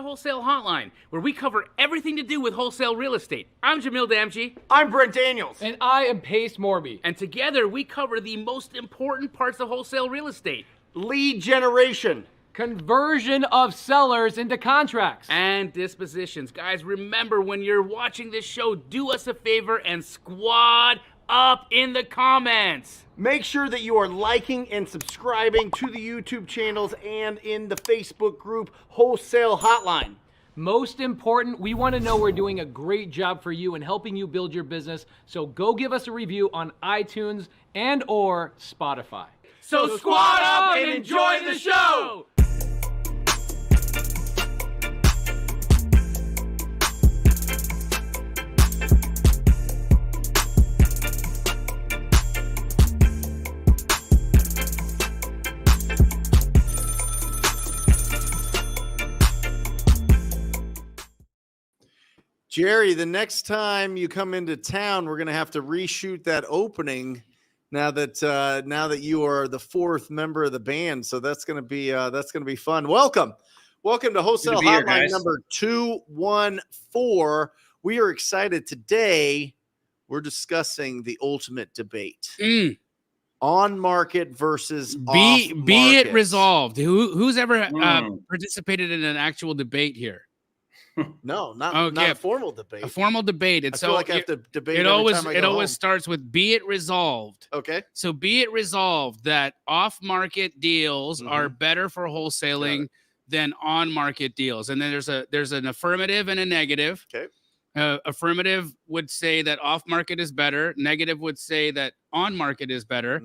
Wholesale Hotline, where we cover everything to do with wholesale real estate. I'm Jamil Damji. I'm Brent Daniels. And I am Pace Morby. And together we cover the most important parts of wholesale real estate. Lead generation. Conversion of sellers into contracts. And dispositions. Guys, remember when you're watching this show, do us a favor and squad up in the comments. Make sure that you are liking and subscribing to the YouTube channels and in the Facebook group Wholesale Hotline. Most important, we want to know we're doing a great job for you and helping you build your business. So go give us a review on iTunes and or Spotify. So squad up and enjoy the show. Jerry, the next time you come into town, we're going to have to reshoot that opening now that you are the fourth member of the band. So that's going to be fun. Welcome to Wholesale Hotline number 214. We are excited today. We're discussing the ultimate debate. On market versus off market. Be it resolved. Who's ever participated in an actual debate here? No, not a formal debate. A formal debate. I feel like I have to debate. It always starts with be it resolved. Okay. So be it resolved that off-market deals are better for wholesaling than on-market deals. And then there's an affirmative and a negative. Okay. Affirmative would say that off-market is better. Negative would say that on-market is better.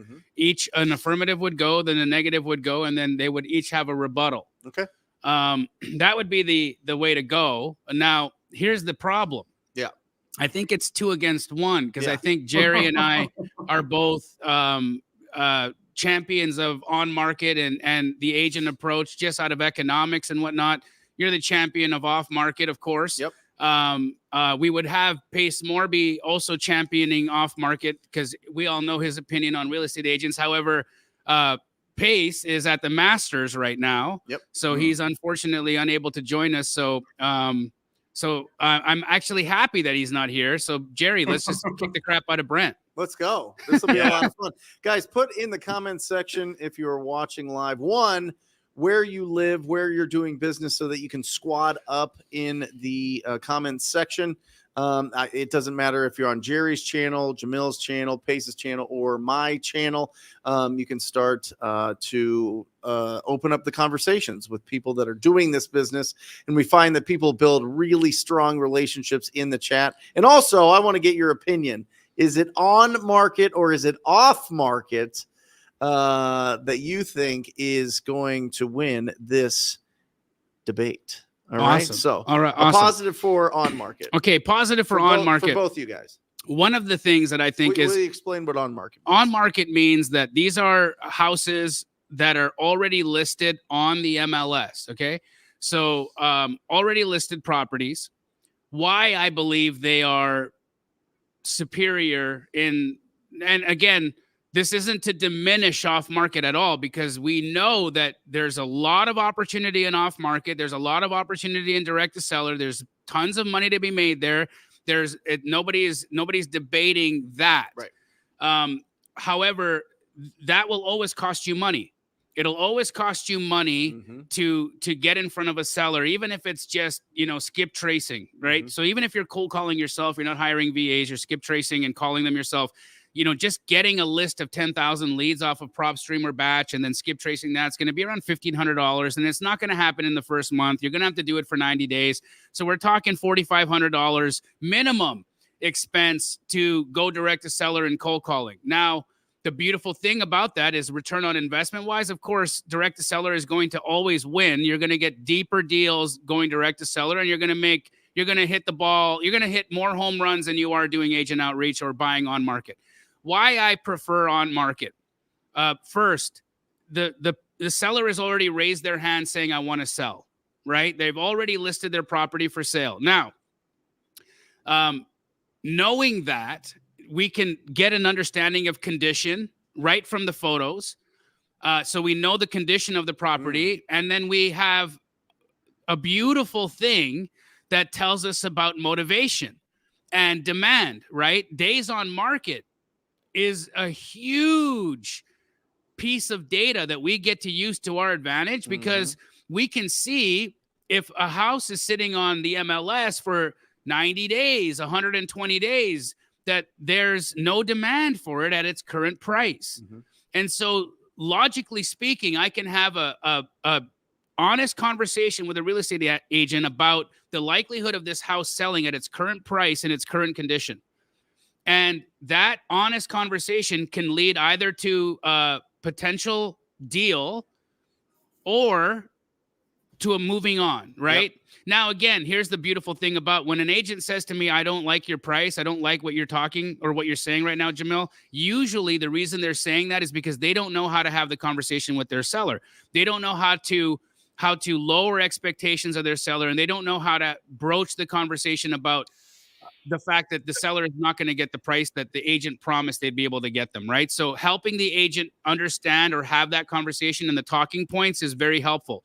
An affirmative would go, then a negative would go, and then they would each have a rebuttal. Okay. That would be the way to go. Now, here's the problem. Yeah. I think it's 2 against 1 because I think Jerry and I are both champions of on-market and the agent approach just out of economics and whatnot. You're the champion of off-market, of course. Yep. We would have Pace Morby also championing off-market because we all know his opinion on real estate agents. However, Pace is at the Masters right now. Yep. So he's unfortunately unable to join us. So I'm actually happy that he's not here. So Jerry, let's just kick the crap out of Brent. Let's go. This will be a lot of fun. Guys, put in the comments section if you're watching live, where you live, where you're doing business so that you can squad up in the comments section. It doesn't matter if you're on Jerry's channel, Jamil's channel, Pace's channel, or my channel. You can start to open up the conversations with people that are doing this business. And we find that people build really strong relationships in the chat. And also, I want to get your opinion. Is it on market or is it off market that you think is going to win this debate? All right. So, all right, positive for on market. Okay, positive for on market for both you guys. One of the things that I think will you explain what on market means? On market means that these are houses that are already listed on the MLS. Okay, so already listed properties. Why I believe they are superior and again, this isn't to diminish off market at all, because we know that there's a lot of opportunity in off market. There's a lot of opportunity in direct to seller. There's tons of money to be made there. Nobody's debating that. Right. However, that will always cost you money. It'll always cost you money to get in front of a seller, even if it's just, skip tracing, right? So even if you're cold calling yourself, you're not hiring VAs, you're skip tracing and calling them yourself. Just getting a list of 10,000 leads off of PropStream or Batch and then skip tracing that's going to be around $1,500. And it's not going to happen in the first month. You're going to have to do it for 90 days. So we're talking $4,500 minimum expense to go direct to seller and cold calling. Now, the beautiful thing about that is return on investment wise, of course, direct to seller is going to always win. You're going to get deeper deals going direct to seller, and you're going to hit the ball. You're going to hit more home runs than you are doing agent outreach or buying on market. Why I prefer on market. First, the seller has already raised their hand saying, I want to sell, right? They've already listed their property for sale. Now, knowing that, we can get an understanding of condition right from the photos. So we know the condition of the property, and then we have a beautiful thing that tells us about motivation and demand, right? Days on market is a huge piece of data that we get to use to our advantage, because we can see if a house is sitting on the MLS for 90 days, 120 days, that there's no demand for it at its current price. And so logically speaking, I can have a honest conversation with a real estate agent about the likelihood of this house selling at its current price and its current condition. And that honest conversation can lead either to a potential deal or to a moving on, right? Yep. Now, again, here's the beautiful thing about when an agent says to me, I don't like your price, I don't like what you're talking or what you're saying right now, Jamil, usually the reason they're saying that is because they don't know how to have the conversation with their seller. They don't know how to lower expectations of their seller, and they don't know how to broach the conversation about the fact that the seller is not going to get the price that the agent promised they'd be able to get them, right? So helping the agent understand or have that conversation and the talking points is very helpful.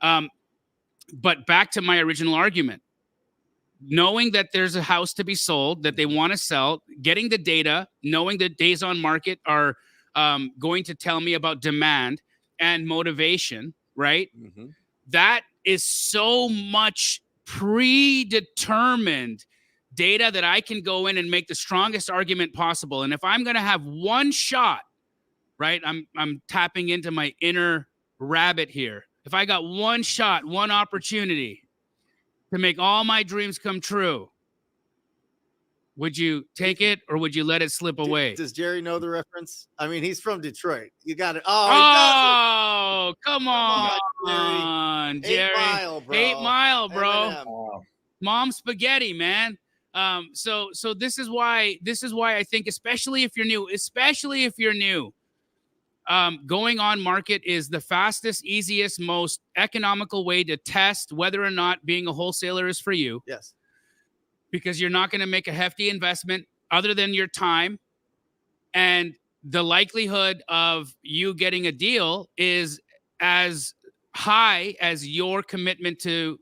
But back to my original argument, knowing that there's a house to be sold that they want to sell, getting the data, knowing that days on market are going to tell me about demand and motivation, right? That is so much predetermined data that I can go in and make the strongest argument possible. And if I'm going to have one shot, right, I'm tapping into my inner rabbit here. If I got one shot, one opportunity to make all my dreams come true, would you take it or would you let it slip away? Does Jerry know the reference? I mean, he's from Detroit. You got it. Oh, come on, Jerry. 8 Mile, bro. 8 Mile, bro. Wow. Mom spaghetti, man. So this is why I think, especially if you're new, going on market is the fastest, easiest, most economical way to test whether or not being a wholesaler is for you. Yes. Because you're not going to make a hefty investment other than your time. And the likelihood of you getting a deal is as high as your commitment to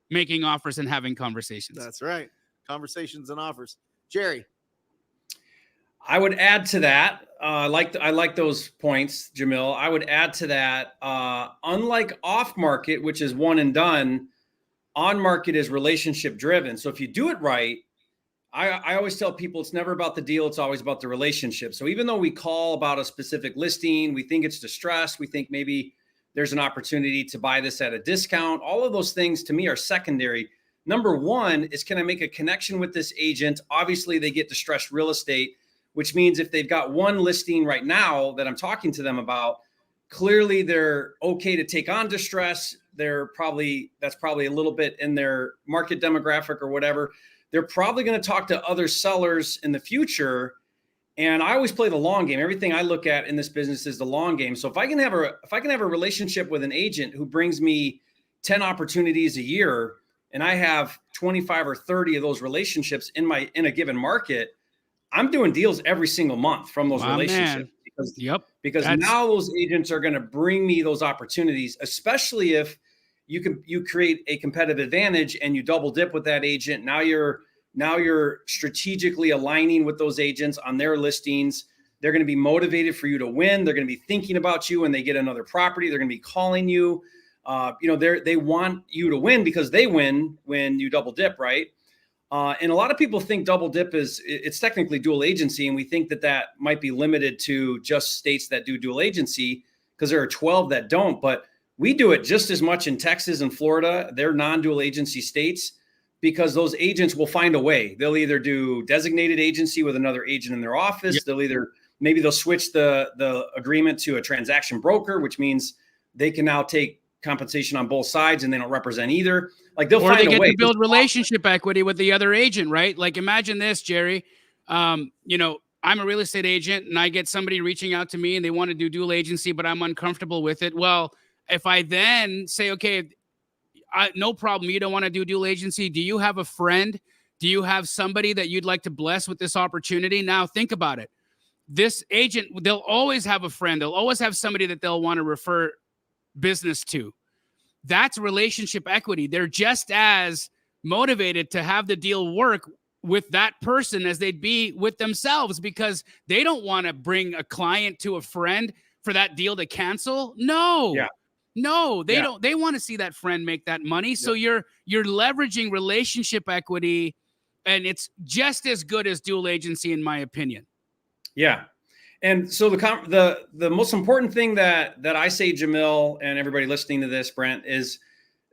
making offers and having conversations. That's right. Conversations and offers. Jerry. I would add to that. I like those points, Jamil. I would add to that. Unlike off market, which is one and done, on market is relationship driven. So if you do it right, I always tell people it's never about the deal. It's always about the relationship. So even though we call about a specific listing, we think it's distressed, we think maybe there's an opportunity to buy this at a discount. All of those things to me are secondary. Number one is, can I make a connection with this agent? Obviously they get distressed real estate, which means if they've got one listing right now that I'm talking to them about, clearly they're okay to take on distress. That's probably a little bit in their market demographic or whatever. They're probably going to talk to other sellers in the future. And I always play the long game. Everything I look at in this business is the long game. So if I can have a relationship with an agent who brings me 10 opportunities a year, and I have 25 or 30 of those relationships in a given market, I'm doing deals every single month from those relationships. Because now those agents are going to bring me those opportunities, especially if you create a competitive advantage and you double dip with that agent. Now you're strategically aligning with those agents on their listings. They're going to be motivated for you to win. They're going to be thinking about you when they get another property. They're going to be calling you. They want you to win because they win when you double dip, right? And a lot of people think double dip it's technically dual agency. And we think that might be limited to just states that do dual agency, because there are 12 that don't, but we do it just as much in Texas and Florida. They're non-dual agency states, because those agents will find a way. They'll either do designated agency with another agent in their office. Yep. They'll switch the agreement to a transaction broker, which means they can now take compensation on both sides and they don't represent either. Like they'll find a way. Or they get to build relationship equity with the other agent, right? Like imagine this, Jerry. I'm a real estate agent and I get somebody reaching out to me and they want to do dual agency, but I'm uncomfortable with it. Well, if I then say, okay, no problem, you don't want to do dual agency. Do you have a friend? Do you have somebody that you'd like to bless with this opportunity? Now think about it. This agent, they'll always have a friend. They'll always have somebody that they'll want to refer business to. that's relationship equity. They're just as motivated to have the deal work with that person as they'd be with themselves, because they don't want to bring a client to a friend for that deal to cancel. No. Yeah. No, they don't. They want to see that friend make that money. So you're leveraging relationship equity, and it's just as good as dual agency, in my opinion. Yeah. And so the most important thing that I say, Jamil, and everybody listening to this, Brent, is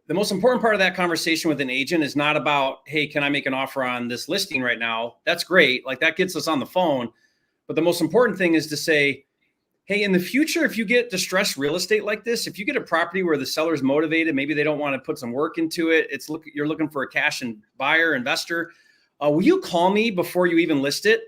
the most important part of that conversation with an agent is not about, hey, can I make an offer on this listing right now? That's great. Like, that gets us on the phone. But the most important thing is to say, hey, in the future, if you get distressed real estate like this, if you get a property where the seller's motivated, maybe they don't want to put some work into it, you're looking for a cash and buyer, investor, will you call me before you even list it?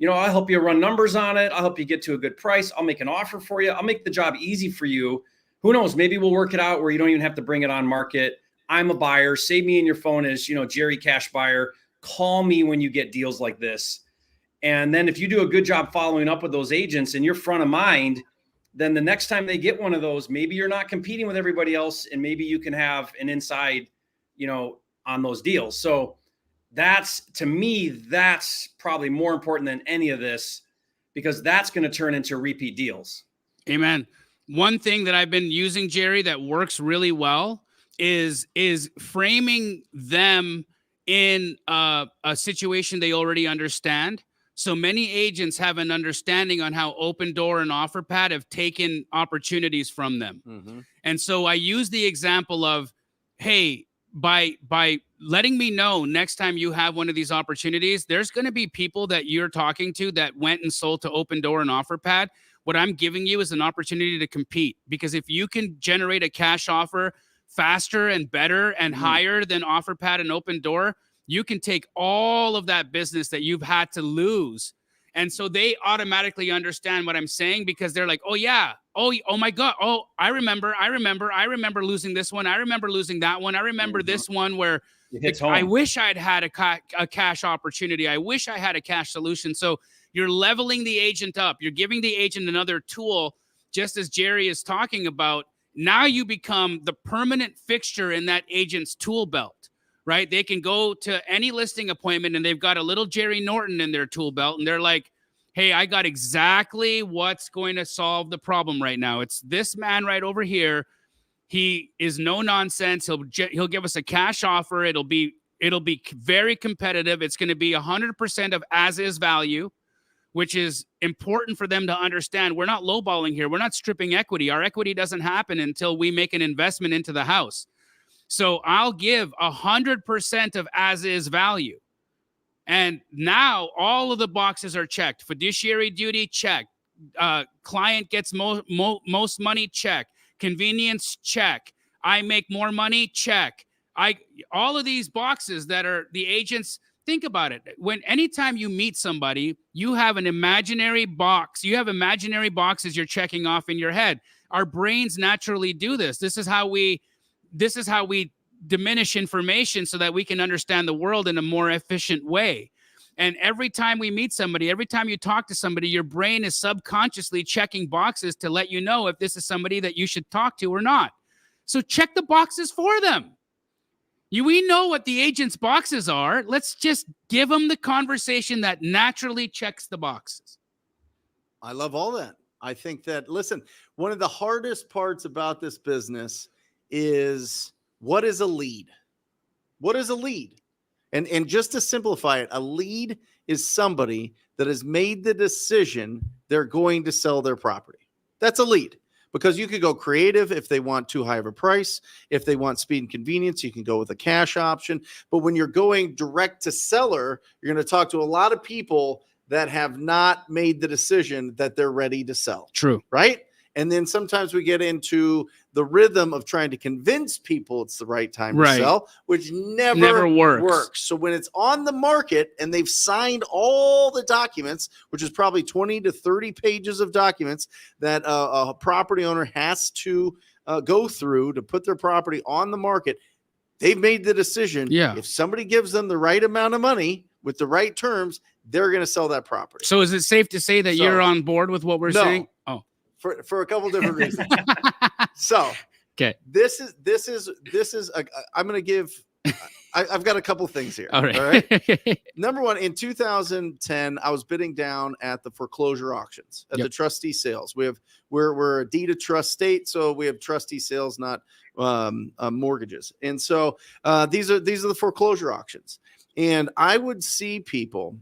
I'll help you run numbers on it. I'll help you get to a good price. I'll make an offer for you. I'll make the job easy for you. Who knows? Maybe we'll work it out where you don't even have to bring it on market. I'm a buyer. Save me in your phone as, Jerry Cash Buyer. Call me when you get deals like this. And then if you do a good job following up with those agents and you're front of mind, then the next time they get one of those, maybe you're not competing with everybody else, and maybe you can have an inside, on those deals. So to me, that's probably more important than any of this, because that's going to turn into repeat deals. Amen. One thing that I've been using, Jerry, that works really well is framing them in a situation they already understand. So many agents have an understanding on how Open Door and OfferPad have taken opportunities from them. Mm-hmm. And so I use the example of, hey, by letting me know next time you have one of these opportunities, there's going to be people that you're talking to that went and sold to Open Door and OfferPad. What I'm giving you is an opportunity to compete, because if you can generate a cash offer faster and better and higher than OfferPad and Open Door, you can take all of that business that you've had to lose. And so they automatically understand what I'm saying, because they're like, oh yeah, oh my God, oh, I remember losing this one. I remember losing that one. I remember this one where I wish I'd had a cash opportunity. I wish I had a cash solution. So you're leveling the agent up. You're giving the agent another tool, just as Jerry is talking about. Now you become the permanent fixture in that agent's tool belt. Right? They can go to any listing appointment and they've got a little Jerry Norton in their tool belt, and they're like, hey, I got exactly what's going to solve the problem right now. It's this man right over here. He is no nonsense. He'll give us a cash offer. It'll be very competitive. It's going to be 100% of as is value, which is important for them to understand. We're not lowballing here. We're not stripping equity. Our equity doesn't happen until we make an investment into the house. So I'll give 100% of as is value. And now all of the boxes are checked. Fiduciary duty, check. Client gets most money, check. Convenience, check. I make more money, check. All of these boxes that are the agents, think about it. Anytime you meet somebody, you have an imaginary box. You have imaginary boxes you're checking off in your head. Our brains naturally do this. This is how we diminish information so that we can understand the world in a more efficient way. And every time we meet somebody, every time you talk to somebody, your brain is subconsciously checking boxes to let you know if this is somebody that you should talk to or not. So check the boxes for them. We know what the agent's boxes are. Let's just give them the conversation that naturally checks the boxes. I love all that. I think that, listen, one of the hardest parts about this business is, what is a lead? What is a lead? And just to simplify it, a lead is somebody that has made the decision they're going to sell their property. That's a lead, because you could go creative if they want too high of a price. If they want speed and convenience, you can go with a cash option. But when you're going direct to seller, you're going to talk to a lot of people that have not made the decision that they're ready to sell. True. Right? And then sometimes we get into the rhythm of trying to convince people it's the right time to sell, which never works. So when it's on the market and they've signed all the documents, which is probably 20 to 30 pages of documents that a property owner has to go through to put their property on the market, they've made the decision. Yeah. If somebody gives them the right amount of money with the right terms, they're going to sell that property. So is it safe to say that you're on board with what we're saying? Oh. For a couple different reasons. So Okay. This is I'm going to give. I've got a couple things here. All right. All right. Number one, in 2010, I was bidding down at the foreclosure auctions, at the trustee sales. We're a deed of trust state, so we have trustee sales, not mortgages. And so these are the foreclosure auctions. And I would see people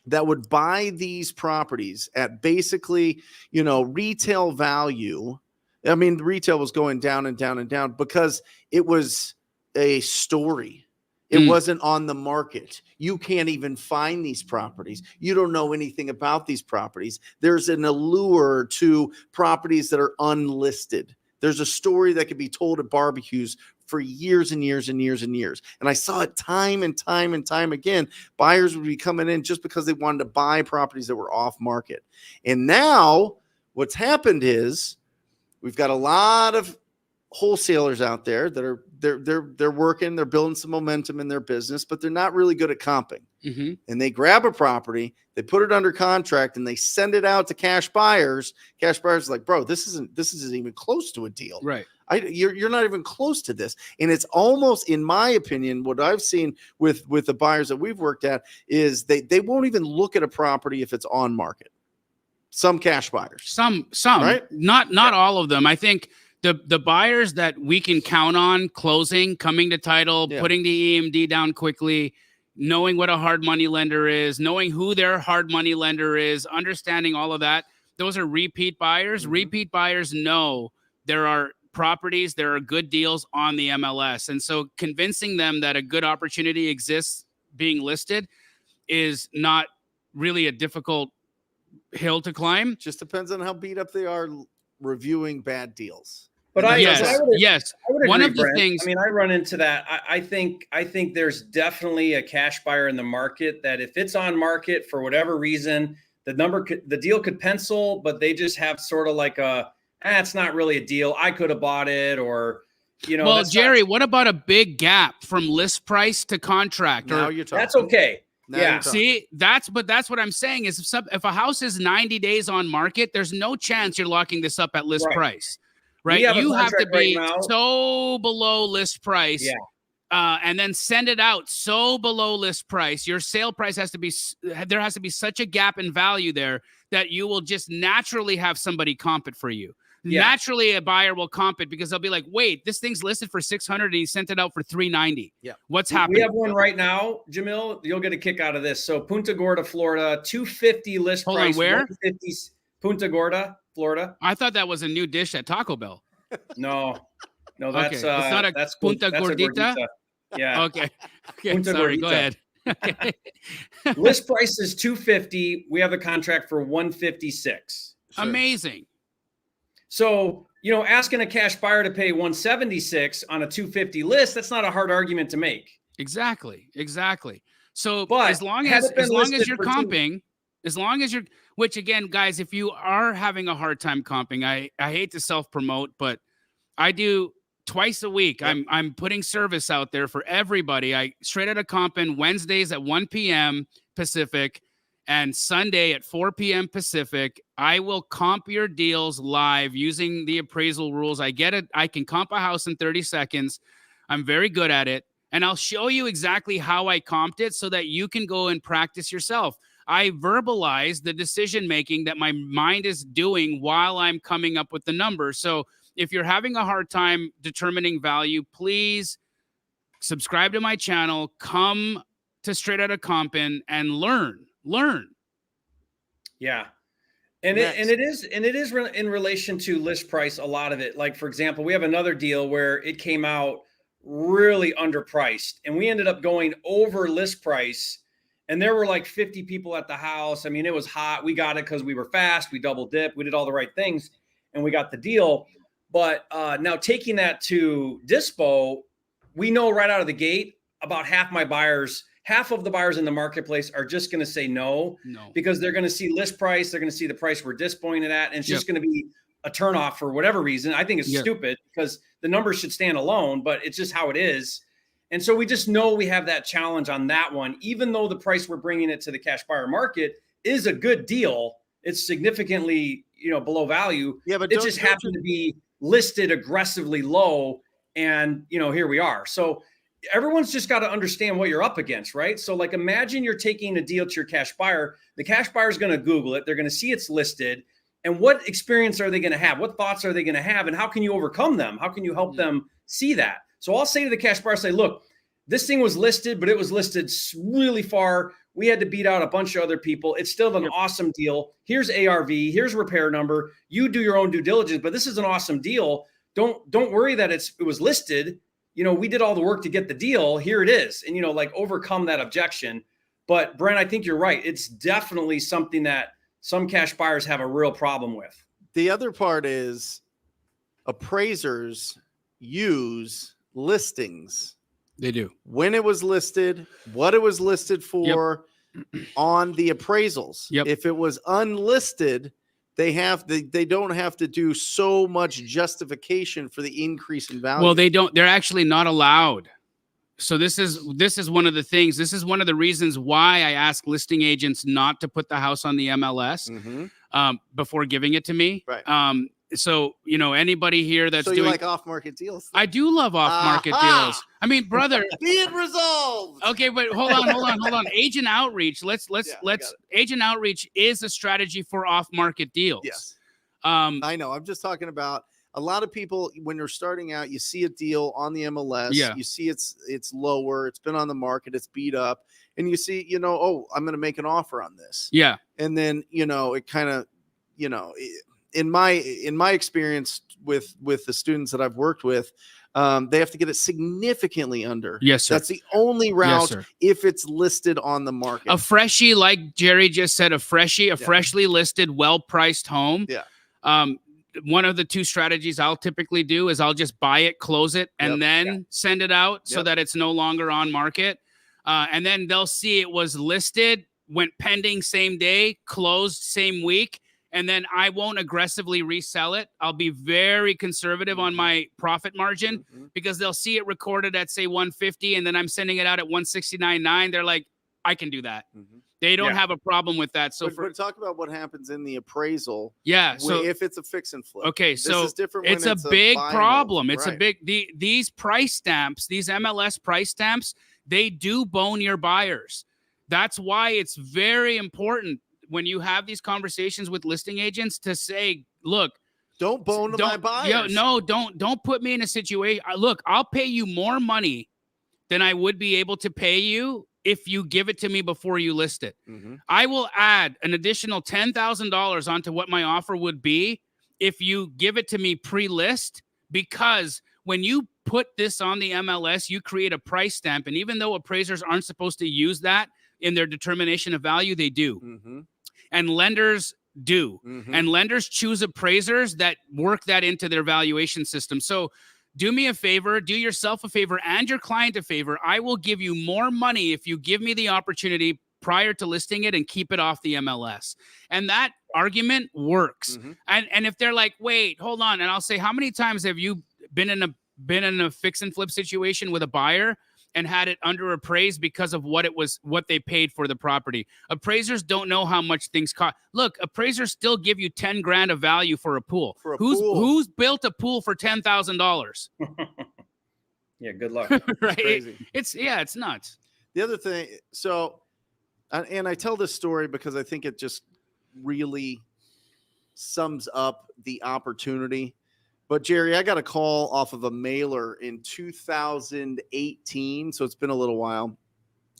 that would buy these properties at basically, retail value. I mean, the retail was going down and down and down because it was a story. It wasn't on the market. You can't even find these properties. You don't know anything about these properties. There's an allure to properties that are unlisted. There's a story that could be told at barbecues for years and years and years and years. And I saw it time and time and time again. Buyers would be coming in just because they wanted to buy properties that were off market. And now what's happened is we've got a lot of wholesalers out there that are they're working, they're building some momentum in their business, but they're not really good at comping. Mm-hmm. And they grab a property, they put it under contract, and they send it out to cash buyers. Cash buyers are like, bro, this isn't even close to a deal. Right. You're not even close to this. And it's almost, in my opinion, what I've seen with the buyers that we've worked at is they won't even look at a property if it's on market. Some cash buyers. Some, right? Not all of them. I think the buyers that we can count on closing, coming to title, putting the EMD down quickly, knowing what a hard money lender is, knowing who their hard money lender is, understanding all of that. Those are repeat buyers. Mm-hmm. Repeat buyers know there are properties, there are good deals on the MLS. And so convincing them that a good opportunity exists being listed is not really a difficult hill to climb. Just depends on how beat up they are reviewing bad deals. But yes. I would One agree, of the Brent. things, I mean, I run into that. I think there's definitely a cash buyer in the market that if it's on market for whatever reason, the deal could pencil, but they just have sort of like it's not really a deal. I could have bought it, or Well, Jerry, what about a big gap from list price to contract? Now you're talking. That's okay. Now See, that's what I'm saying is if a house is 90 days on market, there's no chance you're locking this up at list price. Right. You have to be so below list price and then send it out so below list price. Your sale price there has to be such a gap in value there that you will just naturally have somebody comp it for you. Yeah. Naturally, a buyer will comp it because they'll be like, wait, this thing's listed for 600 and he sent it out for 390. Yeah. What's happening? We have one right now, Jamil. You'll get a kick out of this. So Punta Gorda, Florida, 250 list price. Hold on, where? 150, Punta Gorda, Florida. I thought that was a new dish at Taco Bell. No, that's it's not that's Punta Gordita. Yeah. Okay. Punta Sorry. Gordita. Go ahead. Okay. List price is 250. We have a contract for 156. Sure. Amazing. So, asking a cash buyer to pay 176 on a 250 list, that's not a hard argument to make. Exactly. So, but as long as you're comping, which again, guys, if you are having a hard time comping, I hate to self-promote, but I do twice a week. Yep. I'm putting service out there for everybody. I straight out of comping Wednesdays at 1 p.m. Pacific and Sunday at 4 p.m. Pacific. I will comp your deals live using the appraisal rules. I get it. I can comp a house in 30 seconds. I'm very good at it. And I'll show you exactly how I comped it so that you can go and practice yourself. I verbalize the decision-making that my mind is doing while I'm coming up with the numbers. So if you're having a hard time determining value, please subscribe to my channel, come to Straight Outta Compin' and learn. Yeah. And it is in relation to list price, a lot of it. Like, for example, we have another deal where it came out really underpriced and we ended up going over list price. And there were like 50 people at the house. I mean, it was hot. We got it because we were fast. We double dipped. We did all the right things and we got the deal. But now taking that to Dispo, we know right out of the gate about half of the buyers in the marketplace are just going to say no, because they're going to see list price. They're going to see the price we're dispoing it at. And it's just going to be a turnoff for whatever reason. I think it's stupid because the numbers should stand alone, but it's just how it is. And so we just know we have that challenge on that one, even though the price we're bringing it to the cash buyer market is a good deal. It's significantly, below value. Yeah, but it just happened to be listed aggressively low. And, here we are. So everyone's just got to understand what you're up against, right? So like, imagine you're taking a deal to your cash buyer. The cash buyer is going to Google it. They're going to see it's listed. And what experience are they going to have? What thoughts are they going to have? And how can you overcome them? How can you help them see that? So I'll say to the cash buyer, say, look, this thing was listed, but it was listed really far. We had to beat out a bunch of other people. It's still an awesome deal. Here's ARV. Here's repair number. You do your own due diligence, but this is an awesome deal. Don't worry that it was listed. We did all the work to get the deal. Here it is. And, overcome that objection. But Brent, I think you're right. It's definitely something that some cash buyers have a real problem with. The other part is appraisers use listings. They do. When it was listed, what it was listed for on the appraisals. If it was unlisted, they don't have to do so much justification for the increase in value. Well, they don't. They're actually not allowed. So this is one of the things. This is one of the reasons why I ask listing agents not to put the house on the MLS before giving it to me. Right. So anybody here that's you doing like off-market deals? I do love off-market deals. I mean, brother, be it resolved. Okay, but hold on. Agent outreach. Let's agent outreach is a strategy for off-market deals. Yes. I know. I'm just talking about a lot of people when you're starting out, you see a deal on the MLS, you see it's lower, it's been on the market, it's beat up, and you see, oh, I'm going to make an offer on this. Yeah. And then, it kind of, in my experience with the students that I've worked with, they have to get it significantly under. Yes, sir. That's the only route if it's listed on the market. A freshie, like Jerry just said, a freshly listed, well-priced home. Yeah. One of the two strategies I'll typically do is I'll just buy it, close it, and then send it out so that it's no longer on market. And then they'll see it was listed, went pending same day, closed same week. And then I won't aggressively resell it. I'll be very conservative on my profit margin because they'll see it recorded at, say, 150, and then I'm sending it out at 169.9. They're like, I can do that. They don't have a problem with that. So but talk about what happens in the appraisal. Yeah. So if it's a fix and flip. Okay. So this is different when it's a big problem. It's right. a big, these price stamps, these MLS price stamps, they do bone your buyers. That's why it's very important when you have these conversations with listing agents to say, look, don't bone my buyers. Don't put me in a situation. Look, I'll pay you more money than I would be able to pay you if you give it to me before you list it. I will add an additional $10,000 onto what my offer would be if you give it to me pre-list, because when you put this on the MLS, you create a price stamp. And even though appraisers aren't supposed to use that in their determination of value, they do. And lenders do. And lenders choose appraisers that work that into their valuation system. So do me a favor, do yourself a favor and your client a favor. I will give you more money if you give me the opportunity prior to listing it and keep it off the MLS. And that argument works. And if they're like, wait, hold on. And I'll say, how many times have you been in a fix and flip situation with a buyer and had it under appraised because of what they paid for the property? Appraisers don't know how much things cost. Look, appraisers still give you 10 grand of value for a pool. Who's built a pool for $10,000? Yeah, good luck. Right? It's nuts. The other thing, and I tell this story because I think it just really sums up the opportunity. But Jerry, I got a call off of a mailer in 2018, so it's been a little while.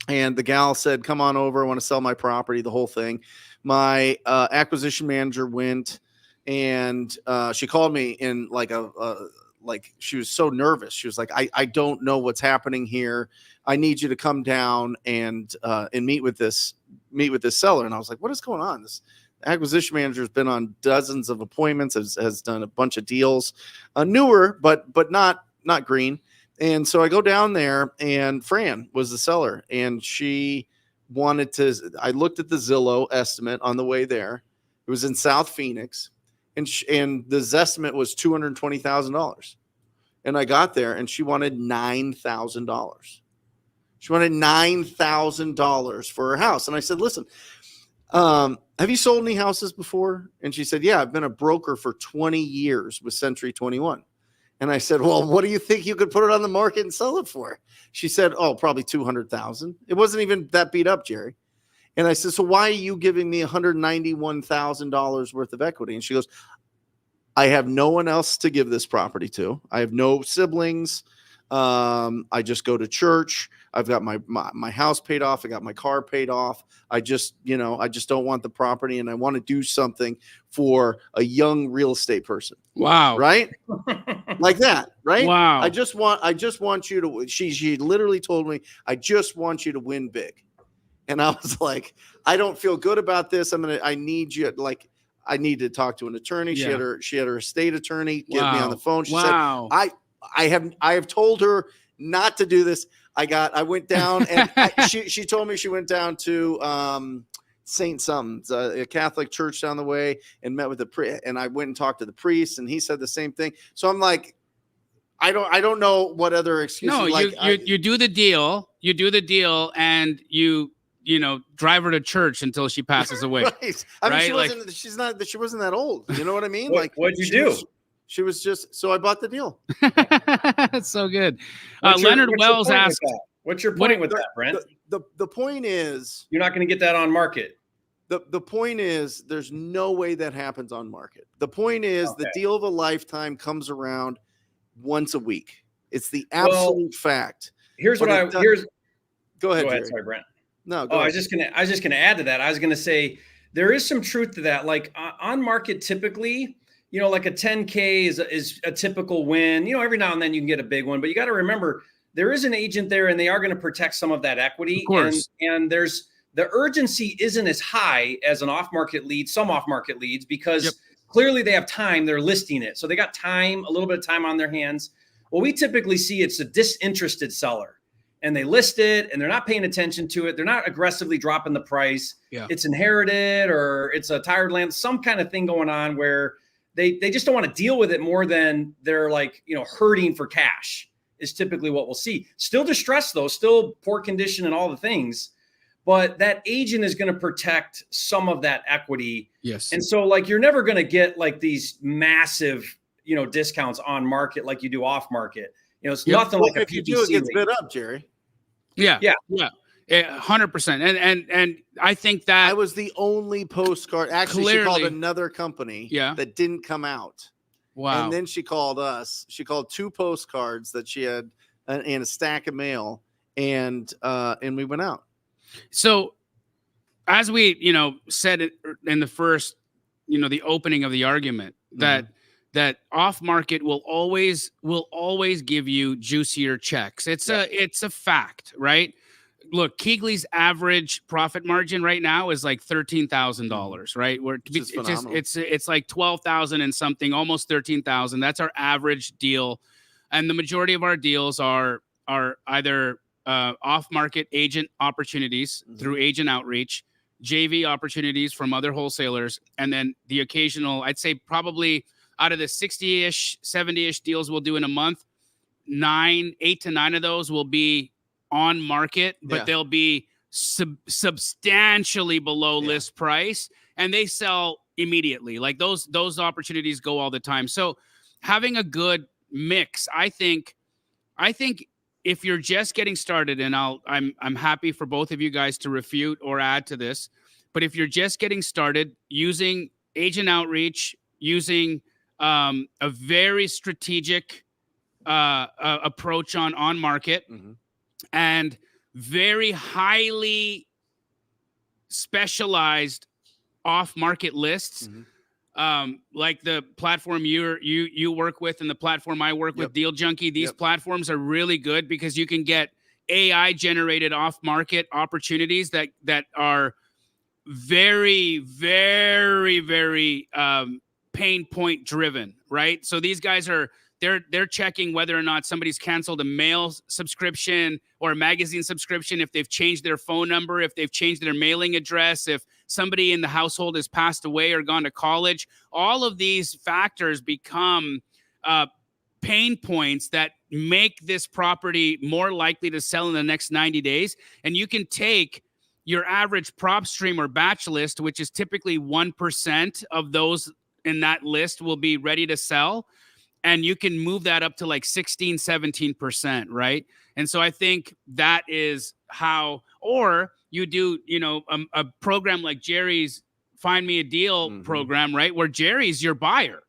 And the gal said, come on over, I want to sell my property, the whole thing. My acquisition manager went and she called me in like she was so nervous. She was like, I don't know what's happening here. I need you to come down and meet with this seller. And I was like, what is going on? This acquisition manager has been on dozens of appointments, has done a bunch of deals, newer, but not green. And so I go down there, and Fran was the seller, and she wanted to. I looked at the Zillow estimate on the way there. It was in South Phoenix, and the estimate was $220,000. And I got there, and she wanted $9,000. She wanted $9,000 for her house, and I said, listen. have you sold any houses before? And she said, yeah, I've been a broker for 20 years with Century 21. And I said, well, what do you think you could put it on the market and sell it for? She said, oh, probably 200,000. It wasn't even that beat up, Jerry. And I said, so why are you giving me $191,000 worth of equity? And she goes, I have no one else to give this property to. I have no siblings. I just go to church. I've got my house paid off. I got my car paid off. I just don't want the property, and I want to do something for a young real estate person. Wow. Right? Like that, right? Wow. I just want you to, she literally told me, I just want you to win big. And I was like, I don't feel good about this. I need you, like, I need to talk to an attorney. Yeah. She had her estate attorney get me on the phone. She Wow. said, I have told her not to do this. I went down and she told me she went down to Saint Something's, a Catholic church down the way, and met with the priest. And I went and talked to the priest, and he said the same thing. So I'm like, I don't know what other excuses. No, you do the deal. You do the deal, and you drive her to church until she passes away. Right. I mean, right? she wasn't that old. You know what I mean? What'd you do? She was just, so I bought the deal. That's so good. What's Leonard Wells asked, what's your point with that, Brent? The point is, you're not going to get that on market. The point is, there's no way that happens on market. The point is, the deal of a lifetime comes around once a week. It's the absolute fact. Here's Go ahead, Jerry. Sorry, Brent. No, I was just gonna add to that. I was gonna say there is some truth to that. Like on market, typically, like a 10K is a typical win. Every now and then you can get a big one, but you got to remember there is an agent there, and they are going to protect some of that equity. Of course. And there's the urgency isn't as high as an off-market lead, some off-market leads, because clearly they have time. They're listing it, so they got time, a little bit of time on their hands. Well, we typically see it's a disinterested seller. And they list it, and they're not paying attention to it. They're not aggressively dropping the price. Yeah. It's inherited, or it's a tired land, some kind of thing going on where they just don't want to deal with it more than they're like, hurting for cash is typically what we'll see. Still distressed though, still poor condition and all the things, but that agent is going to protect some of that equity. Yes. And so like, you're never going to get like these massive, discounts on market like you do off market. It's nothing like a PPC. If you do, it gets bid up, Jerry. Yeah. 100%. And I think that I was the only postcard. Actually, she called another company that didn't come out. Wow. And then she called us. She called 2 postcards that she had and a stack of mail, and we went out. So as we, said it in the first, the opening of the argument, that off market will always give you juicier checks. It's a fact, right? Look, Keegley's average profit margin right now is like $13,000, right? It's like 12,000 and something, almost 13,000. That's our average deal, and the majority of our deals are either off market agent opportunities through agent outreach, JV opportunities from other wholesalers, and then the occasional, I'd say probably out of the 60-ish, 70-ish deals we'll do in a month, 8 to 9 of those will be on market, but they'll be substantially below list price, and they sell immediately. Like those opportunities go all the time. So having a good mix, I think if you're just getting started, and I'm happy for both of you guys to refute or add to this, but if you're just getting started, using agent outreach, using a very strategic approach on market, and very highly specialized off market lists, like the platform you work with and the platform I work with, Deal Junkie. These platforms are really good because you can get AI generated off market opportunities that are very, very, very pain point driven, right? So these guys they're checking whether or not somebody's canceled a mail subscription or a magazine subscription, if they've changed their phone number, if they've changed their mailing address, if somebody in the household has passed away or gone to college. All of these factors become pain points that make this property more likely to sell in the next 90 days. And you can take your average prop stream or batch list, which is typically 1% of those in that list will be ready to sell. And you can move that up to like 16, 17%, right? And so I think that is how, or you do, a program like Jerry's Find Me a Deal program, right? Where Jerry's your buyer,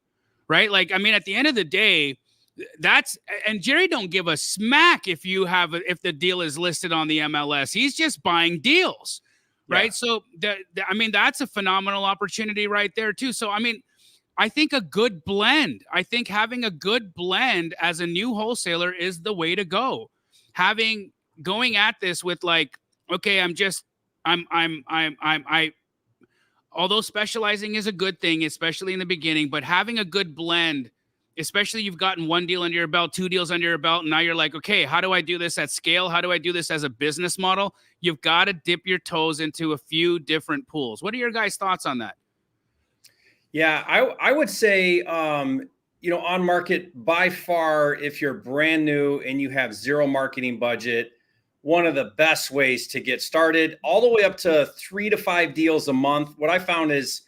right? Like, I mean, at the end of the day, and Jerry don't give a smack if the deal is listed on the MLS. He's just buying deals, right? So that's a phenomenal opportunity right there too. So, I mean, I think having a good blend as a new wholesaler is the way to go. Going at this with like, okay, although specializing is a good thing, especially in the beginning, but having a good blend, especially you've gotten one deal under your belt, 2 deals under your belt, and now you're like, okay, how do I do this at scale? How do I do this as a business model? You've got to dip your toes into a few different pools. What are your guys' thoughts on that? Yeah, I would say, on market, by far, if you're brand new and you have zero marketing budget, one of the best ways to get started, all the way up to 3 to 5 deals a month. What I found is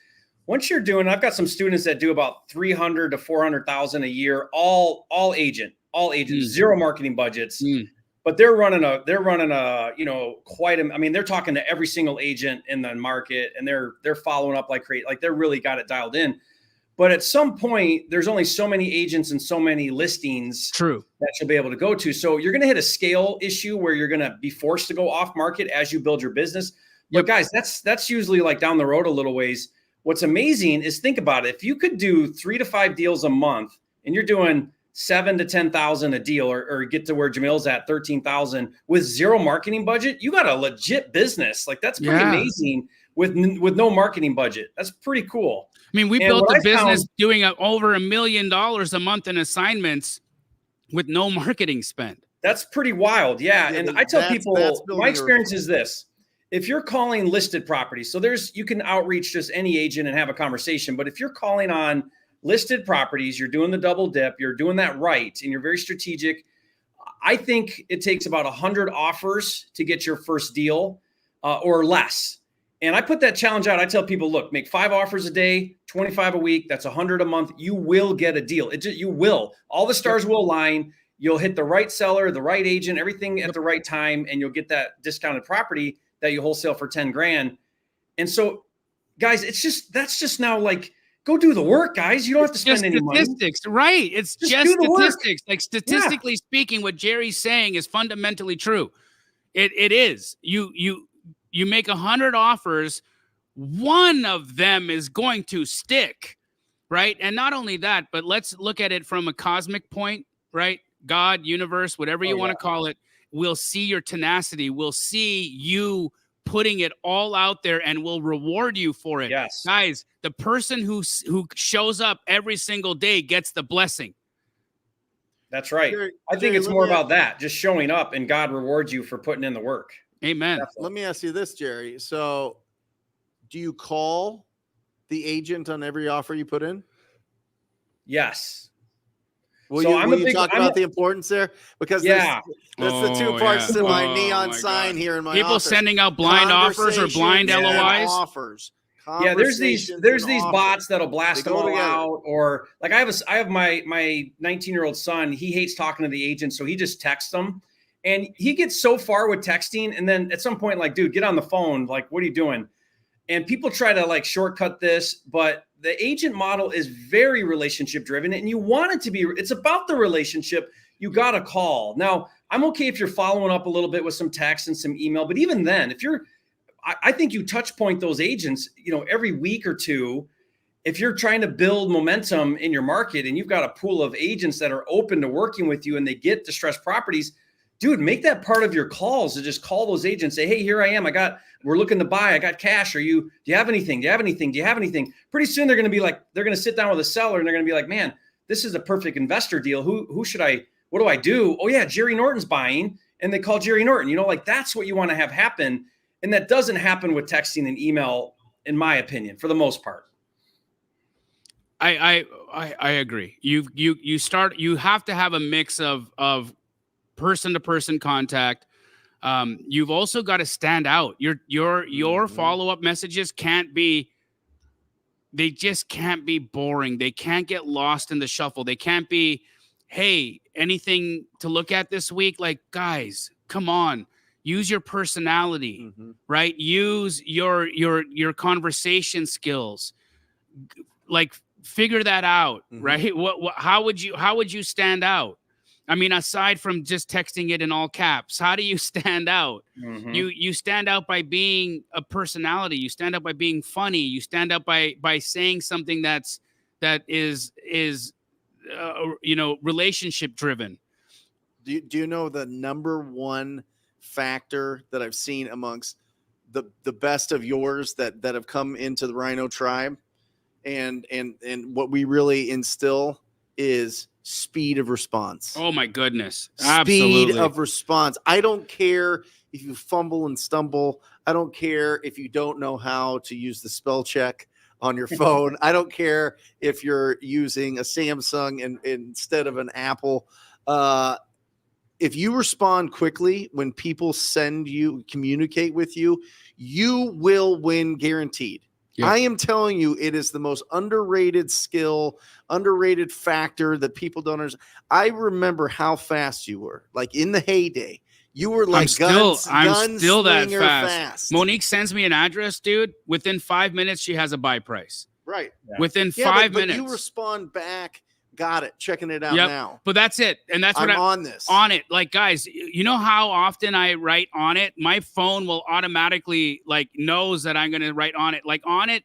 once you're doing, I've got some students that do about 300 to 400,000 a year, all agents, zero marketing budgets. But they're running a, they're talking to every single agent in the market, and they're following up like crazy. Like they're really got it dialed in. But at some point, there's only so many agents and so many listings that you'll be able to go to. So you're going to hit a scale issue where you're going to be forced to go off market as you build your business. But guys, that's usually like down the road a little ways. What's amazing is, think about it. If you could do 3 to 5 deals a month and you're doing 7 to 10,000 a deal, or get to where Jamil's at 13,000 with zero marketing budget, you got a legit business. Like that's pretty amazing with no marketing budget. That's pretty cool. I mean, we built a business doing over $1 million a month in assignments with no marketing spend. That's pretty wild. Yeah. And I tell people, my experience is this: if you're calling listed properties, so you can outreach just any agent and have a conversation. But if you're calling on listed properties, you're doing the double dip, you're doing that right, and you're very strategic. I think it takes about 100 offers to get your first deal or less. And I put that challenge out. I tell people, look, make 5 offers a day, 25 a week. That's 100 a month. You will get a deal. You will. All the stars will align. You'll hit the right seller, the right agent, everything at the right time, and you'll get that discounted property that you wholesale for 10 grand. And so, guys, that's just now like, go do the work, guys. You don't have to spend any money. Right? It's just statistics. Like statistically speaking, what Jerry's saying is fundamentally true. It is. You make 100 offers, one of them is going to stick, right? And not only that, but let's look at it from a cosmic point, right? God, universe, whatever you want to call it, will see your tenacity. We'll see you putting it all out there and will reward you for it. Yes. Guys, the person who shows up every single day gets the blessing. That's right. I think it's more about that, just showing up, and God rewards you for putting in the work. Amen. Definitely. Let me ask you this, Jerry. So do you call the agent on every offer you put in? Yes. Will you talk about the importance there? Because that's the 2 parts to my neon sign here in my people office. Sending out blind offers or blind LOIs. Offers. Yeah, there's these bots that'll blast them all out, or like I have my 19-year-old son. He hates talking to the agent, so he just texts them. And he gets so far with texting, and then at some point, like, dude, get on the phone. Like, what are you doing? And people try to like shortcut this, but the agent model is very relationship driven, and you want it to be. It's about the relationship. You got to call. Now, I'm okay if you're following up a little bit with some text and some email, but even then, I think you touch point those agents, every week or two. If you're trying to build momentum in your market and you've got a pool of agents that are open to working with you and they get distressed properties, dude, make that part of your calls to just call those agents. Say, hey, here I am. We're looking to buy. I got cash. Do you have anything? Do you have anything? Do you have anything? Pretty soon they're going to be like, they're going to sit down with a seller and they're going to be like, man, this is a perfect investor deal. What do I do? Oh yeah, Jerry Norton's buying. And they call Jerry Norton, that's what you want to have happen. And that doesn't happen with texting and email, in my opinion, for the most part. I agree. You have to have a mix of person-to-person contact, You've also got to stand out. Your follow-up messages they just can't be boring. They can't get lost in the shuffle. They can't be, hey, anything to look at this week? Like, guys, come on. Use your personality, right? Use your conversation skills. Like, figure that out, right? How would you stand out? I mean, aside from just texting it in all caps, how do you stand out? You stand out by being a personality. You stand out by being funny. You stand out by saying something that is relationship driven. Do you know the number one factor that I've seen amongst the best of yours that have come into the Rhino tribe, and what we really instill is speed of response. Oh my goodness. Speed of response. I don't care if you fumble and stumble. I don't care if you don't know how to use the spell check on your phone. I don't care if you're using a Samsung instead of an Apple. If you respond quickly when people communicate with you, you will win guaranteed. Yeah. I am telling you, it is the most underrated skill, underrated factor that people don't understand. I remember how fast you were. Like in the heyday, you were like I'm still that fast. Monique sends me an address, dude. Within 5 minutes, she has a buy price. Right. Yeah. Within 5 minutes. You respond back. Got it. Checking it out now. But that's it. And that's what I'm on this. On it. Like, guys, you know how often I write on it? My phone will automatically knows that I'm going to write on it. Like, on it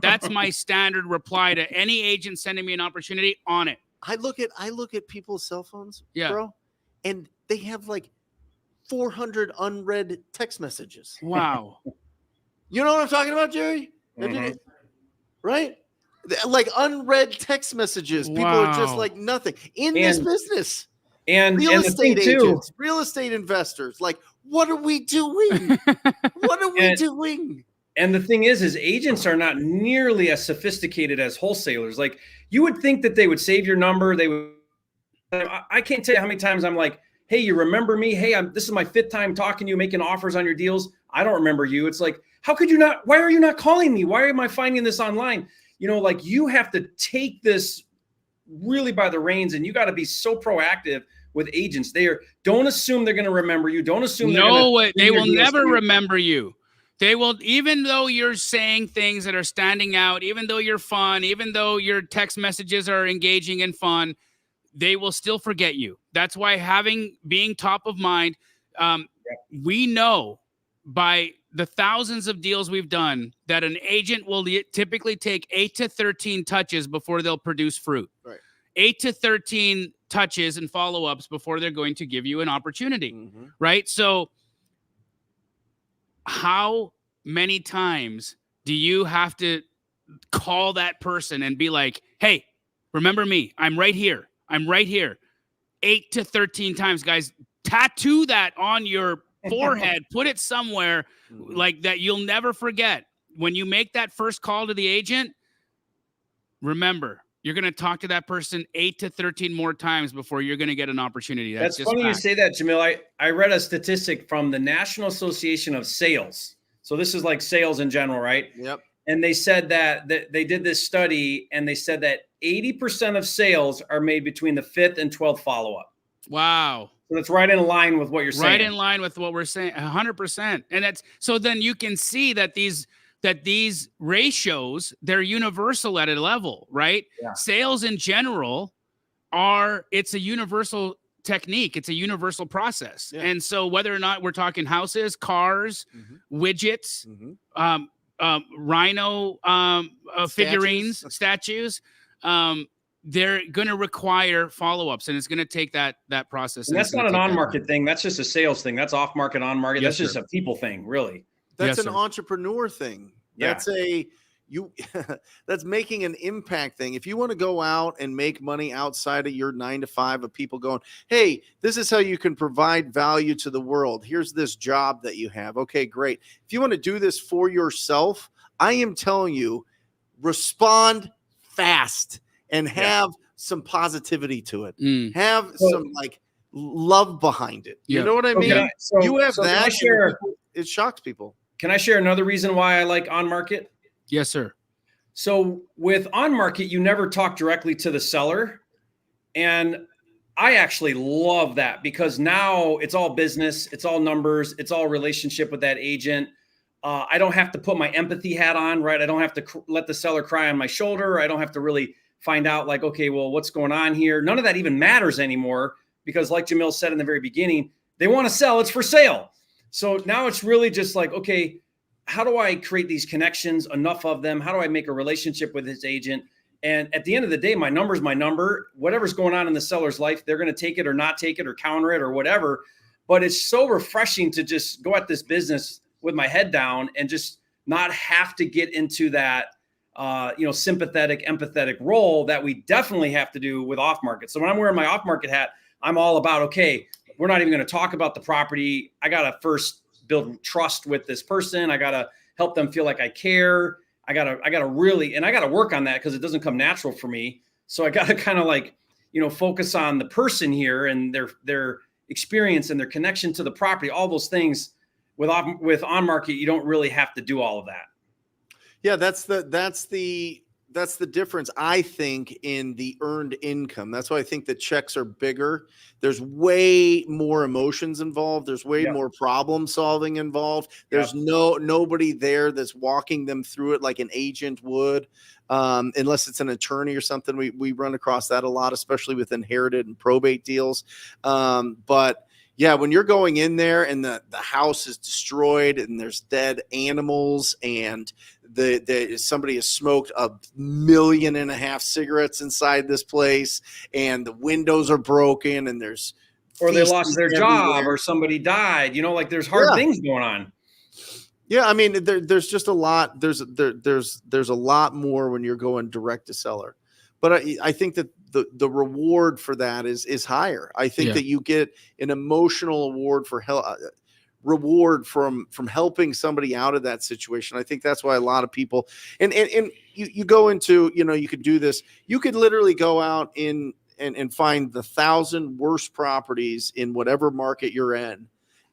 that's my standard reply to any agent sending me an opportunity. On it. I look at people's cell phones, bro, and they have 400 unread text messages. Wow. You know what I'm talking about, Jerry? Right? Like unread text messages. People are just like nothing in this business. And real estate agents, real estate investors. Like, what are we doing? What are we doing? And the thing is agents are not nearly as sophisticated as wholesalers. Like, you would think that they would save your number. They would. I can't tell you how many times I'm like, hey, you remember me? Hey, this is my 5th time talking to you, making offers on your deals. I don't remember you. It's like, how could you not? Why are you not calling me? Why am I finding this online? You have to take this really by the reins, and you got to be so proactive with agents. Don't assume they're going to remember you. Don't assume they will never remember you. They will, even though you're saying things that are standing out, even though you're fun, even though your text messages are engaging and fun, they will still forget you. That's why being top of mind, we know by the thousands of deals we've done that an agent will typically take 8 to 13 touches before they'll produce fruit. Right. 8 to 13 touches and follow-ups before they're going to give you an opportunity. Right. So how many times do you have to call that person and be like, hey, remember me? I'm right here. 8 to 13 times, guys. Tattoo that on your forehead, put it somewhere like that you'll never forget. When you make that first call to the agent, remember, you're going to talk to that person 8 to 13 more times before you're going to get an opportunity. That's just funny fact. You say that, Jamil. I read a statistic from the National Association of Sales. So this is like sales in general, right? Yep. And they said that they did this study, and they said that 80% of sales are made between the 5th and 12th follow-up. Wow. So that's right in line with what you're saying. Right in line with what we're saying, 100%. And that's so then you can see that these ratios, they're universal at a level, right? Yeah. Sales in general it's a universal technique. It's a universal process. Yeah. And so whether or not we're talking houses, cars, widgets, Rhino figurines, statues, they're going to require follow-ups, and it's going to take that process. And that's not an on-market thing. That's just a sales thing. That's off-market, on-market. Yes, that's just a people thing, really. That's an entrepreneur thing. Yeah. That's making an impact thing. If you want to go out and make money outside of your 9 to 5 of people going, hey, this is how you can provide value to the world. Here's this job that you have. Okay, great. If you want to do this for yourself, I am telling you, respond fast and have some positivity to it. Have some love behind it. You Yeah. know what I mean? Okay, so- you have so can I that. and share- it shocks people. Can I share another reason why I like on market? Yes, sir. So with on market, you never talk directly to the seller. And I actually love that because now it's all business, it's all numbers, it's all relationship with that agent. I don't have to put my empathy hat on, right? I don't have to let the seller cry on my shoulder. I don't have to really find out like, okay, well, what's going on here? None of that even matters anymore because like Jamil said in the very beginning, they want to sell, it's for sale. So now it's really just like, okay, how do I create these connections, enough of them? How do I make a relationship with this agent? And at the end of the day, my number is my number. Whatever's going on in the seller's life, they're going to take it or not take it or counter it or whatever. But it's so refreshing to just go at this business with my head down and just not have to get into that, sympathetic, empathetic role that we definitely have to do with off market. So when I'm wearing my off market hat, I'm all about, okay, we're not even going to talk about the property. I got to first build trust with this person. I got to help them feel like I care. I gotta really, and I gotta work on that because it doesn't come natural for me. So I gotta kind of like, focus on the person here and their experience and their connection to the property, all those things. With on market, you don't really have to do all of that. Yeah, that's the difference, I think, in the earned income. That's why I think the checks are bigger. There's way more emotions involved. There's way more problem solving involved. There's nobody there that's walking them through it like an agent would, unless it's an attorney or something. We run across that a lot, especially with inherited and probate deals. But yeah, when you're going in there and the house is destroyed and there's dead animals and somebody has smoked 1.5 million cigarettes inside this place and the windows are broken and there's or they lost their job everywhere. or somebody died, like there's hard things going on. Yeah, I mean, there's just a lot. There's a lot more when you're going direct to seller, but I think that the reward for that is higher. I think that you get an emotional award for reward from helping somebody out of that situation. I think that's why a lot of people and you go into, you could do this. You could literally go out and find the 1,000 worst properties in whatever market you're in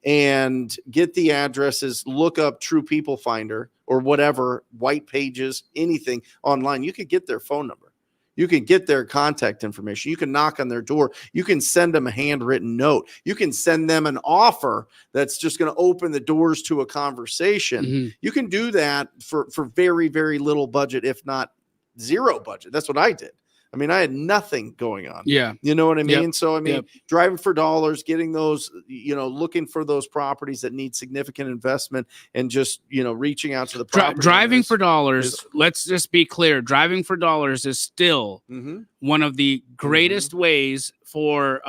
and get the addresses, look up True People Finder or whatever, White Pages, anything online. You could get their phone number. You can get their contact information. You can knock on their door. You can send them a handwritten note. You can send them an offer that's just going to open the doors to a conversation. Mm-hmm. You can do that for very, very little budget, if not zero budget. That's what I did. I mean, I had nothing going on. Yeah. You know what I mean? Yep. So, I mean, Yep. driving for dollars, getting those, looking for those properties that need significant investment and just, reaching out to the property driving owners for dollars. Let's just be clear. Driving for dollars is still one of the greatest ways for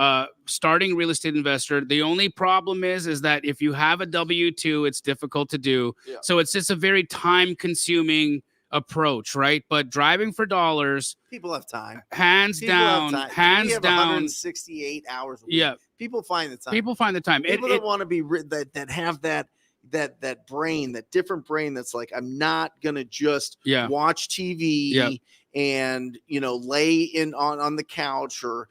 starting real estate investor. The only problem is that if you have a W-2, it's difficult to do. Yeah. So it's just a very time consuming approach, right? But driving for dollars, people have time. Hands People have down, time. hands we have down. 168 hours a week. Yeah. People find the time. People find the time. People that want to be that have that brain, that different brain that's like, I'm not gonna just watch TV and lay in on the couch or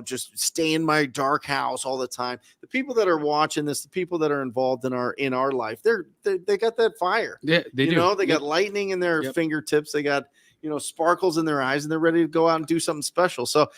just stay in my dark house all the time. The people that are watching this, the people that are involved in our life, they got that fire. Yeah, they do. They got lightning in their fingertips. They got sparkles in their eyes, and they're ready to go out and do something special. So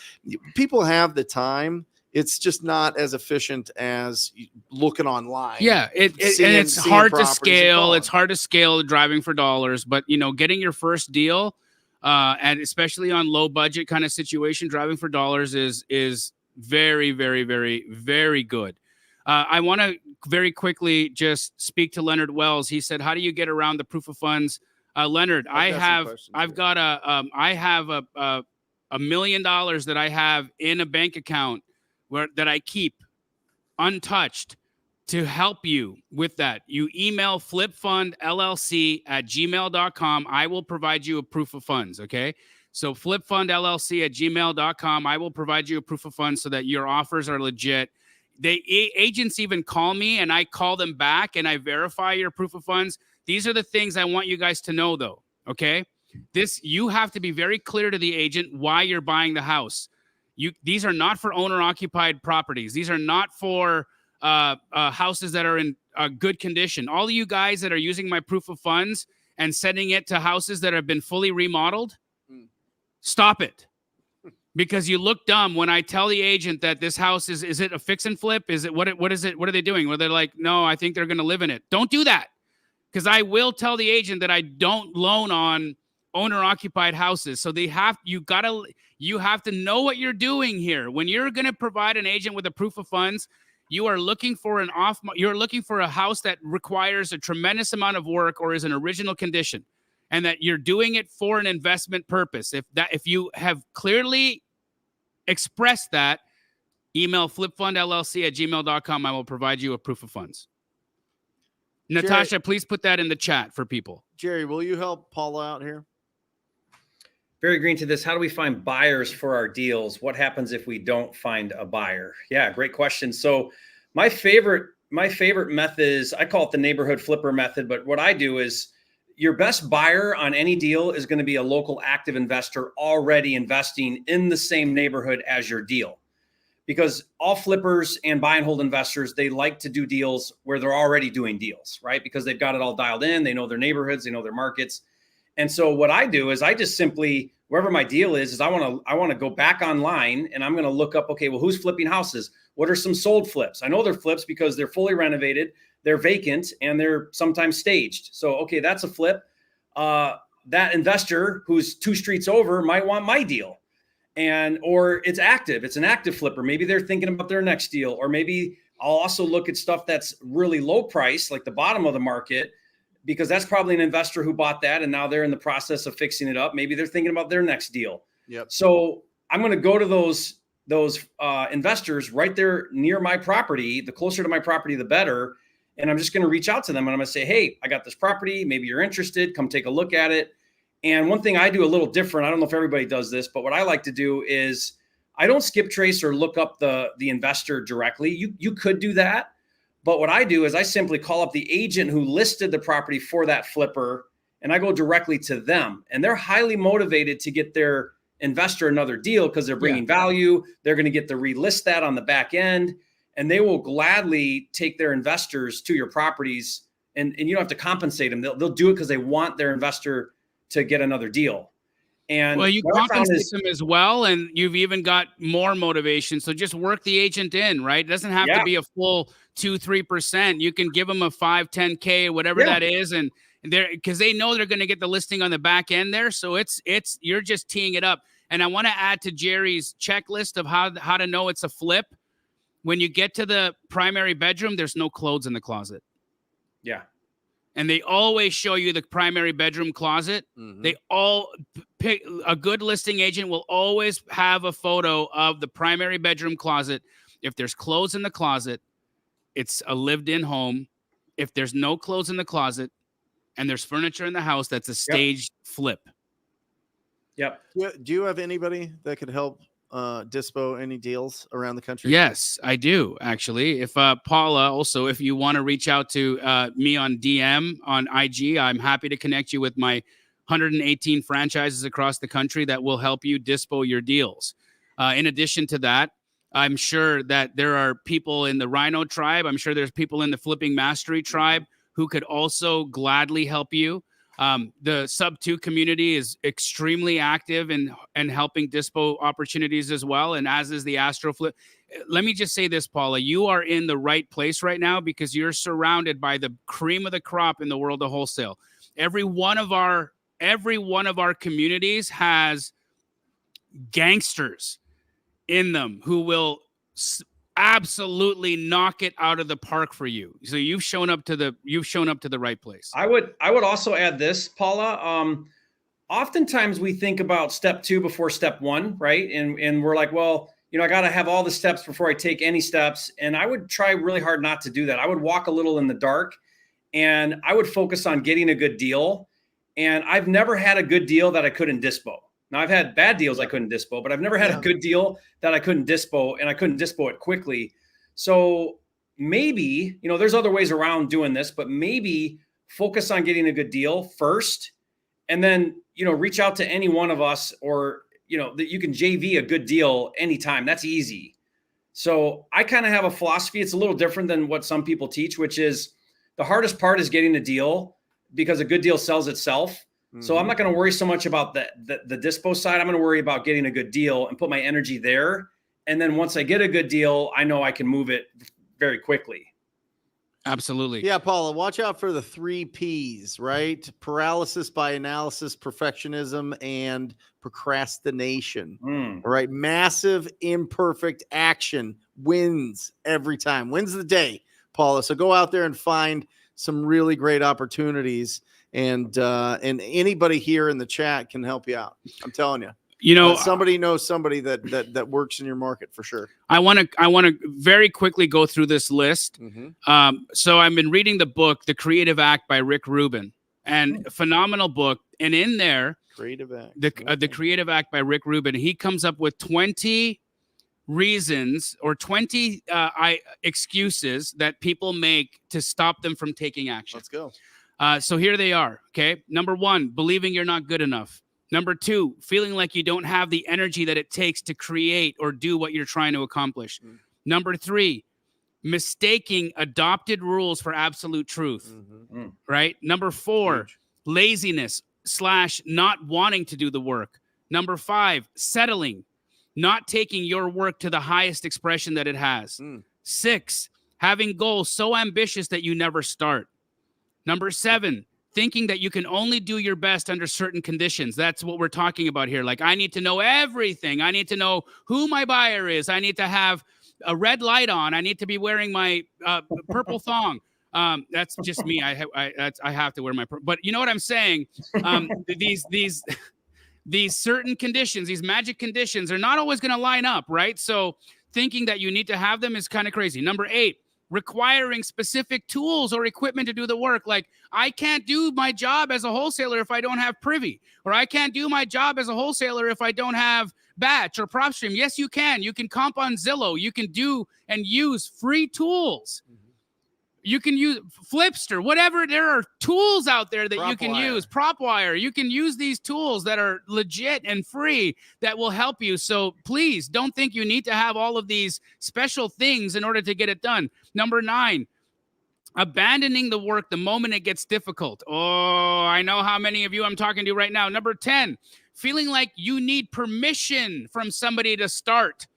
people have the time. It's just not as efficient as looking online. Yeah, it's hard to scale. It's hard to scale driving for dollars, but getting your first deal, and especially on low budget kind of situation, driving for dollars is very, very, very, very good. I want to very quickly just speak to Leonard Wells. He said, "How do you get around the proof of funds?" Leonard, I have $1 million that I have in a bank account that I keep untouched to help you with that. You email flipfundllc@gmail.com. I will provide you a proof of funds. Okay. So flipfundllc@gmail.com. I will provide you a proof of funds so that your offers are legit. Agents even call me and I call them back and I verify your proof of funds. These are the things I want you guys to know though. Okay. You have to be very clear to the agent why you're buying the house. These are not for owner-occupied properties. These are not for houses that are in good condition. All of you guys that are using my proof of funds and sending it to houses that have been fully remodeled, stop it. Because you look dumb when I tell the agent that this house is it a fix and flip? Is it what is it? What are they doing? Where they're like, no, I think they're going to live in it. Don't do that. Because I will tell the agent that I don't loan on owner-occupied houses. So you have to know what you're doing here. When you're going to provide an agent with a proof of funds, you are looking for a house that requires a tremendous amount of work or is in original condition, and that you're doing it for an investment purpose. If you have clearly expressed that, email flipfundllc@gmail.com. I will provide you a proof of funds. Natasha, Jerry, please put that in the chat for people. Jerry, will you help Paula out here? Very green to this. How do we find buyers for our deals? What happens if we don't find a buyer? Yeah, great question. So my favorite method is, I call it the neighborhood flipper method. But what I do is, your best buyer on any deal is going to be a local active investor already investing in the same neighborhood as your deal. Because all flippers and buy and hold investors, they like to do deals where they're already doing deals, right? Because they've got it all dialed in. They know their neighborhoods, they know their markets. And so what I do is, I just simply, wherever my deal is I want to go back online, and I'm going to look up, okay, well, who's flipping houses? What are some sold flips? I know they're flips because they're fully renovated, they're vacant, and they're sometimes staged. So, okay, that's a flip. That investor who's 2 streets over might want my deal. Or it's active. It's an active flipper. Maybe they're thinking about their next deal. Or maybe I'll also look at stuff that's really low price, like the bottom of the market, because that's probably an investor who bought that and now they're in the process of fixing it up. Maybe they're thinking about their next deal. Yep. So I'm going to go to those investors right there near my property. The closer to my property, the better. And I'm just going to reach out to them, and I'm going to say, hey, I got this property. Maybe you're interested. Come take a look at it. And one thing I do a little different, I don't know if everybody does this, but what I like to do is, I don't skip trace or look up the investor directly. You could do that. But what I do is, I simply call up the agent who listed the property for that flipper, and I go directly to them. And they're highly motivated to get their investor another deal because they're bringing value. They're going to get to relist that on the back end. And they will gladly take their investors to your properties, and you don't have to compensate them. They'll do it because they want their investor to get another deal. And well, you compensate them as well, and you've even got more motivation. So just work the agent in, right? It doesn't have to be a full 2-3%. You can give them a 5-10K, whatever that is, and they're, because they know they're going to get the listing on the back end there. So it's you're just teeing it up. And I want to add to Jerry's checklist of how to know it's a flip. When you get to the primary bedroom, there's no clothes in the closet. Yeah. And they always show you the primary bedroom closet. Mm-hmm. They all pick, a good listing agent will always have a photo of the primary bedroom closet. If there's clothes in the closet, it's a lived-in home. If there's no clothes in the closet and there's furniture in the house, that's a staged flip. Yep. Do you have anybody that could help dispo any deals around the country? Yes, I do, actually. If Paula, also, if you want to reach out to me on DM on IG, I'm happy to connect you with my 118 franchises across the country that will help you dispo your deals. In addition to that, I'm sure that there are people in the Rhino tribe. I'm sure there's people in the Flipping Mastery tribe who could also gladly help you. The sub 2 community is extremely active in helping dispo opportunities as well. And as is the Astro Flip. Let me just say this, Paula, you are in the right place right now because you're surrounded by the cream of the crop in the world of wholesale. Every one of our communities has gangsters in them who will absolutely knock it out of the park for you. So you've shown up to the right place. I would also add this, Paula. Oftentimes we think about step 2 before step 1, right? And we're like, well, I got to have all the steps before I take any steps. And I would try really hard not to do that. I would walk a little in the dark, and I would focus on getting a good deal. And I've never had a good deal that I couldn't dispo. Now, I've had bad deals I couldn't dispo, but I've never had a good deal that I couldn't dispo, and I couldn't dispo it quickly. So maybe, there's other ways around doing this, but maybe focus on getting a good deal first, and then, reach out to any one of us, or that you can JV a good deal anytime. That's easy. So I kind of have a philosophy. It's a little different than what some people teach, which is the hardest part is getting a deal, because a good deal sells itself. So I'm not going to worry so much about the dispo side. I'm going to worry about getting a good deal and put my energy there. And then once I get a good deal, I know I can move it very quickly. Absolutely. Yeah, Paula, watch out for the 3 Ps, right? Paralysis by analysis, perfectionism, and procrastination. All right. Massive imperfect action wins every time, wins the day, Paula. So go out there and find some really great opportunities. And anybody here in the chat can help you out. I'm telling you. Somebody knows somebody that works in your market for sure. I want to very quickly go through this list. So I've been reading the book, The Creative Act by Rick Rubin, and a phenomenal book. And in there, Creative Act, the Creative Act by Rick Rubin, he comes up with 20 reasons or 20 excuses that people make to stop them from taking action. Let's go. So here they are. Okay. Number 1, believing you're not good enough. Number 2, feeling like you don't have the energy that it takes to create or do what you're trying to accomplish. Number 3, mistaking adopted rules for absolute truth. Right. Number 4, laziness / not wanting to do the work. Number 5, settling, not taking your work to the highest expression that it has. 6, having goals so ambitious that you never start. Number 7, thinking that you can only do your best under certain conditions. That's what we're talking about here. Like, I need to know everything. I need to know who my buyer is. I need to have a red light on. I need to be wearing my purple thong. That's just me. I have to wear my, but you know what I'm saying? These certain conditions, these magic conditions are not always going to line up, right? So thinking that you need to have them is kind of crazy. Number 8, requiring specific tools or equipment to do the work. Like, I can't do my job as a wholesaler if I don't have Privy, or I can't do my job as a wholesaler if I don't have Batch or PropStream. Yes, you can. You can comp on Zillow. You can do and use free tools. You can use Flipster, whatever. There are tools out there that you can use. PropWire. You can use these tools that are legit and free that will help you. So please don't think you need to have all of these special things in order to get it done. Number 9, abandoning the work the moment it gets difficult. Oh, I know how many of you I'm talking to right now. Number 10, feeling like you need permission from somebody to start.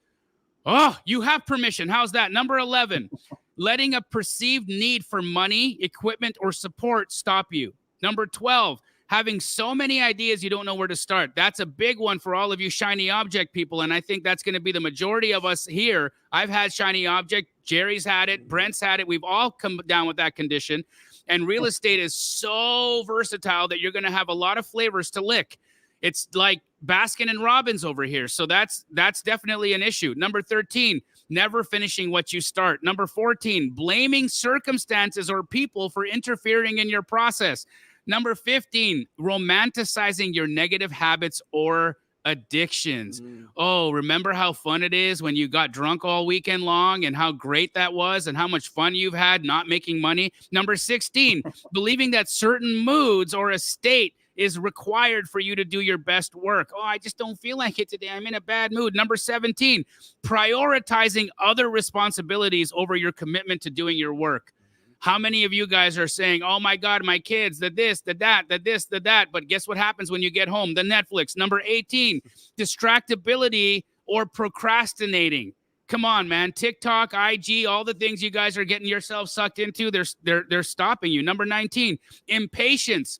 Oh, you have permission. How's that? Number 11, letting a perceived need for money, equipment, or support stop you. Number 12, having so many ideas you don't know where to start. That's a big one for all of you shiny object people, and I think that's going to be the majority of us here. I've had shiny object. Jerry's had it. Brent's had it. We've all come down with that condition. And real estate is so versatile that you're going to have a lot of flavors to lick. It's like Baskin and Robbins over here. So that's definitely an issue. Number 13, never finishing what you start. Number 14, blaming circumstances or people for interfering in your process. Number 15, romanticizing your negative habits or addictions. Oh, remember how fun it is when you got drunk all weekend long and how great that was and how much fun you've had not making money. Number 16, believing that certain moods or a state is required for you to do your best work. Oh, I just don't feel like it today. I'm in a bad mood. Number 17, prioritizing other responsibilities over your commitment to doing your work. How many of you guys are saying, oh my God, my kids, the this, the that, the this, the that. But guess what happens when you get home? The Netflix. Number 18, distractibility or procrastinating. Come on, man. TikTok, IG, all the things you guys are getting yourself sucked into, they're stopping you. Number 19, impatience.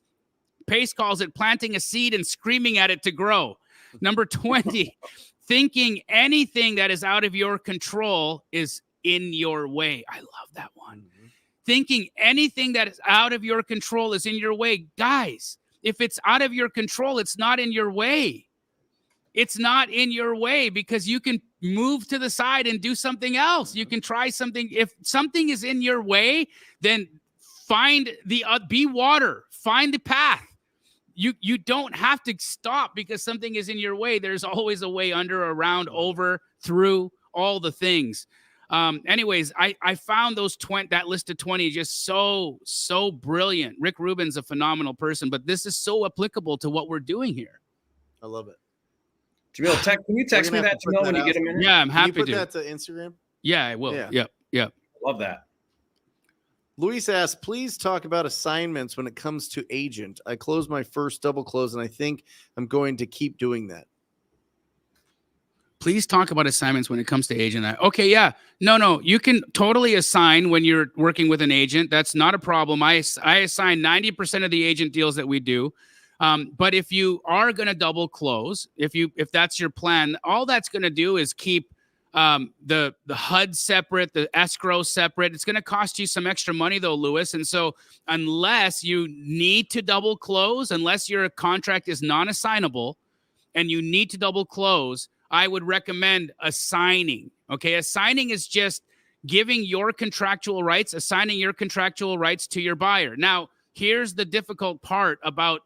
Pace calls it planting a seed and screaming at it to grow. Number 20, thinking anything that is out of your control is in your way. I love that one. Thinking anything that is out of your control is in your way. Guys, if it's out of your control, it's not in your way. It's not in your way because you can move to the side and do something else. You can try something. If something is in your way, then find be water. Find the path. You don't have to stop because something is in your way. There's always a way under, around, over, through, all the things. Anyways, I found that list of 20 just so brilliant. Rick Rubin's a phenomenal person, but this is so applicable to what we're doing here. I love it. Jamil, can you text me gonna have that, to put Jamil, that when you out. get a minute? Yeah, I'm Can happy you put to. that to Instagram? Yeah, I will. Yeah. Yep. Love that. Luis asks, please talk about assignments when it comes to agent. I closed my first double close, and I think I'm going to keep doing that. Please talk about assignments when it comes to agent. Okay, yeah. No, you can totally assign when you're working with an agent. That's not a problem. I assign 90% of the agent deals that we do. But if you are going to double close, if that's your plan, all that's going to do is keep the HUD separate, the escrow separate. It's going to cost you some extra money though, Lewis. And so unless you need to double close, unless your contract is non-assignable and you need to double close, I would recommend assigning. Okay. Assigning is just giving your contractual rights, assigning your contractual rights to your buyer. Now, here's the difficult part about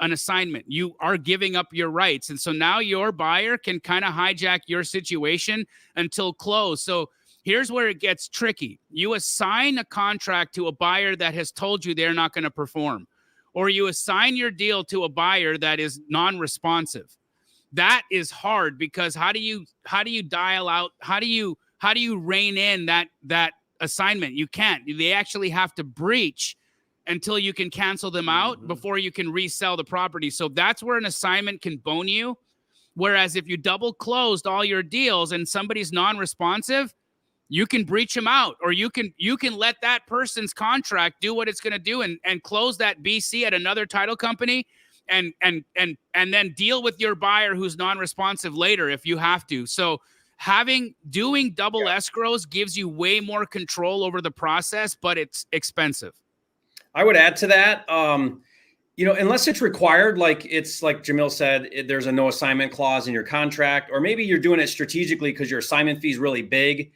an assignment. You are giving up your rights. And so now your buyer can kind of hijack your situation until close. So here's where it gets tricky. You assign a contract to a buyer that has told you they're not going to perform, or you assign your deal to a buyer that is non-responsive. That is hard because how do you dial out? How do you rein in that assignment? You can't. They actually have to breach until you can cancel them out before you can resell the property. So that's where an assignment can bone you. Whereas if you double closed all your deals and somebody's non-responsive, you can breach them out, or you can let that person's contract do what it's going to do and close that BC at another title company and then deal with your buyer who's non-responsive later if you have to. So doing double escrows gives you way more control over the process, but it's expensive. I would add to that, unless it's required, like Jamil said, there's a no assignment clause in your contract, or maybe you're doing it strategically because your assignment fee is really big.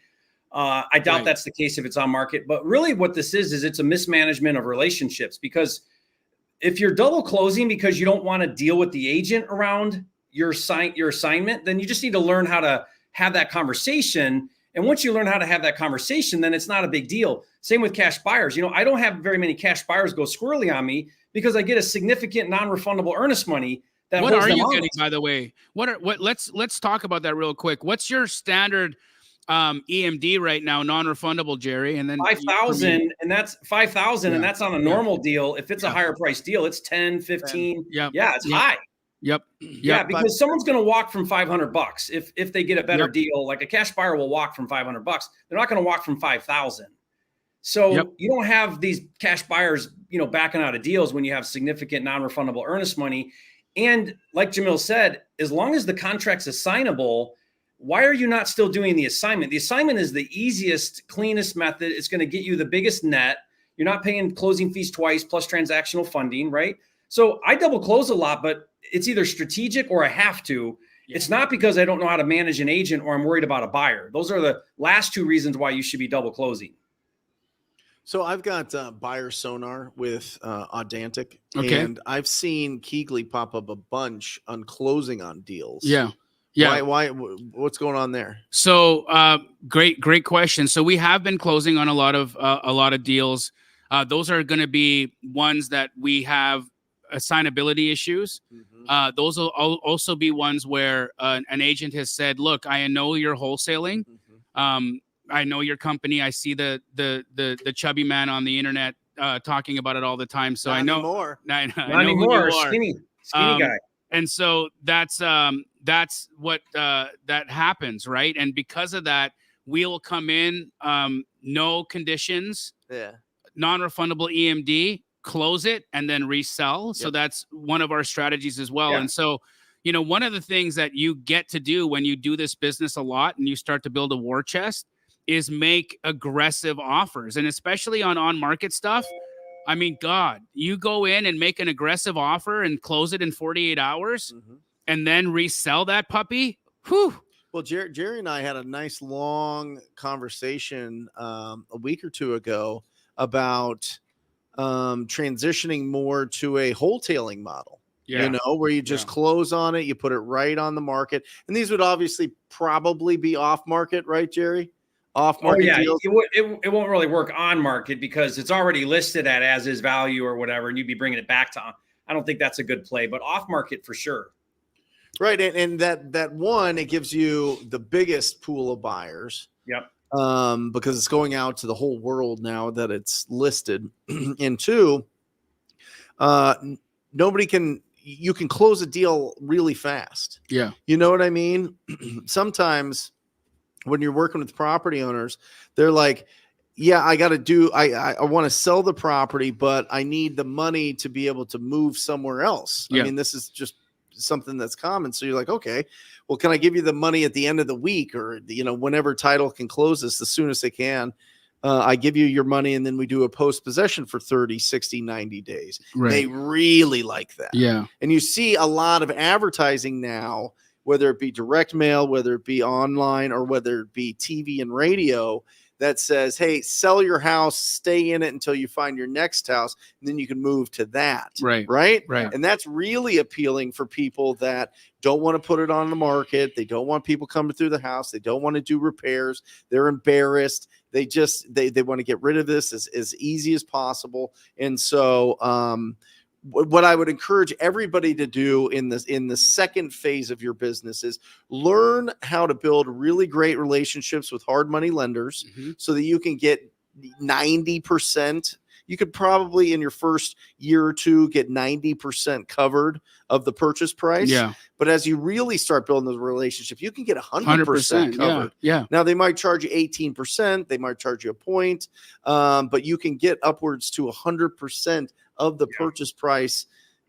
I doubt that's the case if it's on market, but really what this is it's a mismanagement of relationships, because if you're double closing because you don't want to deal with the agent around your assignment, then you just need to learn how to have that conversation. And once you learn how to have that conversation, then it's not a big deal. Same with cash buyers. I don't have very many cash buyers go squirrely on me because I get a significant non-refundable earnest money. What are you getting, by the way? Let's talk about that real quick. What's your standard EMD right now, non-refundable, Jerry? And then 5,000, and that's 5,000, and that's on a normal deal. If it's a higher price deal, it's 10, 15. It's high. Yep. Yeah, because someone's going to walk from $500 if they get a better deal. Like a cash buyer will walk from $500. They're not going to walk from 5,000. So you don't have these cash buyers, backing out of deals when you have significant non-refundable earnest money. And like Jamil said, as long as the contract's assignable, why are you not still doing the assignment? The assignment is the easiest, cleanest method. It's going to get you the biggest net. You're not paying closing fees twice plus transactional funding, right? So I double close a lot, but it's either strategic or I have to. It's not because I don't know how to manage an agent or I'm worried about a buyer. Those are the last two reasons why you should be double closing. So I've got buyer sonar with Audantic, and I've seen Keegley pop up a bunch on closing on deals. Yeah. Why? What's going on there? So great question. So we have been closing on a lot of deals. Those are going to be ones that we have assignability issues. Those will also be ones where an agent has said, "Look, I know you're wholesaling. I know your company. I see the chubby man on the internet talking about it all the time. So Not I know anymore. I Not know anymore. who you are. Skinny guy." And so that's what that happens, right? And because of that, we'll come in, no conditions, non-refundable EMD, close it, and then resell. So that's one of our strategies as well. And so, one of the things that you get to do when you do this business a lot and you start to build a war chest is make aggressive offers, and especially on market stuff. I mean, God, you go in and make an aggressive offer and close it in 48 hours and then resell that puppy. Whew. Well, Jerry and I had a nice long conversation a week or two ago about transitioning more to a wholesaling model. Where you just close on it, you put it right on the market. And these would obviously probably be off market, right, Jerry? Off market deals. It won't really work on market because it's already listed at as is value or whatever, and you'd be bringing it back to. I don't think that's a good play, but off market for sure. Right. And that one, it gives you the biggest pool of buyers. Yep. Because it's going out to the whole world now that it's listed. And two, you can close a deal really fast. Yeah. You know what I mean? Sometimes when you're working with property owners, they're like, yeah, I want to sell the property, but I need the money to be able to move somewhere else. Yeah. I mean, this is just something that's common. So you're like, okay, well, can I give you the money at the end of the week, or, whenever title can close this, the soonest they can, I give you your money, and then we do a post possession for 30, 60, 90 days. Right. They really like that. Yeah. And you see a lot of advertising now, whether it be direct mail, whether it be online, or whether it be TV and radio, that says, hey, sell your house, stay in it until you find your next house, and then you can move to that. Right. Right. Right. And that's really appealing for people that don't want to put it on the market. They don't want people coming through the house. They don't want to do repairs. They're embarrassed. They want to get rid of this as easy as possible. And so, what I would encourage everybody to do in the second phase of your business is learn how to build really great relationships with hard money lenders, so that you can get 90%. You could probably in your first year or two get 90% covered of the purchase price. Yeah. But as you really start building the relationship, you can get 100% covered. Yeah. Now they might charge you 18%. They might charge you a point, but you can get upwards to 100% of the purchase price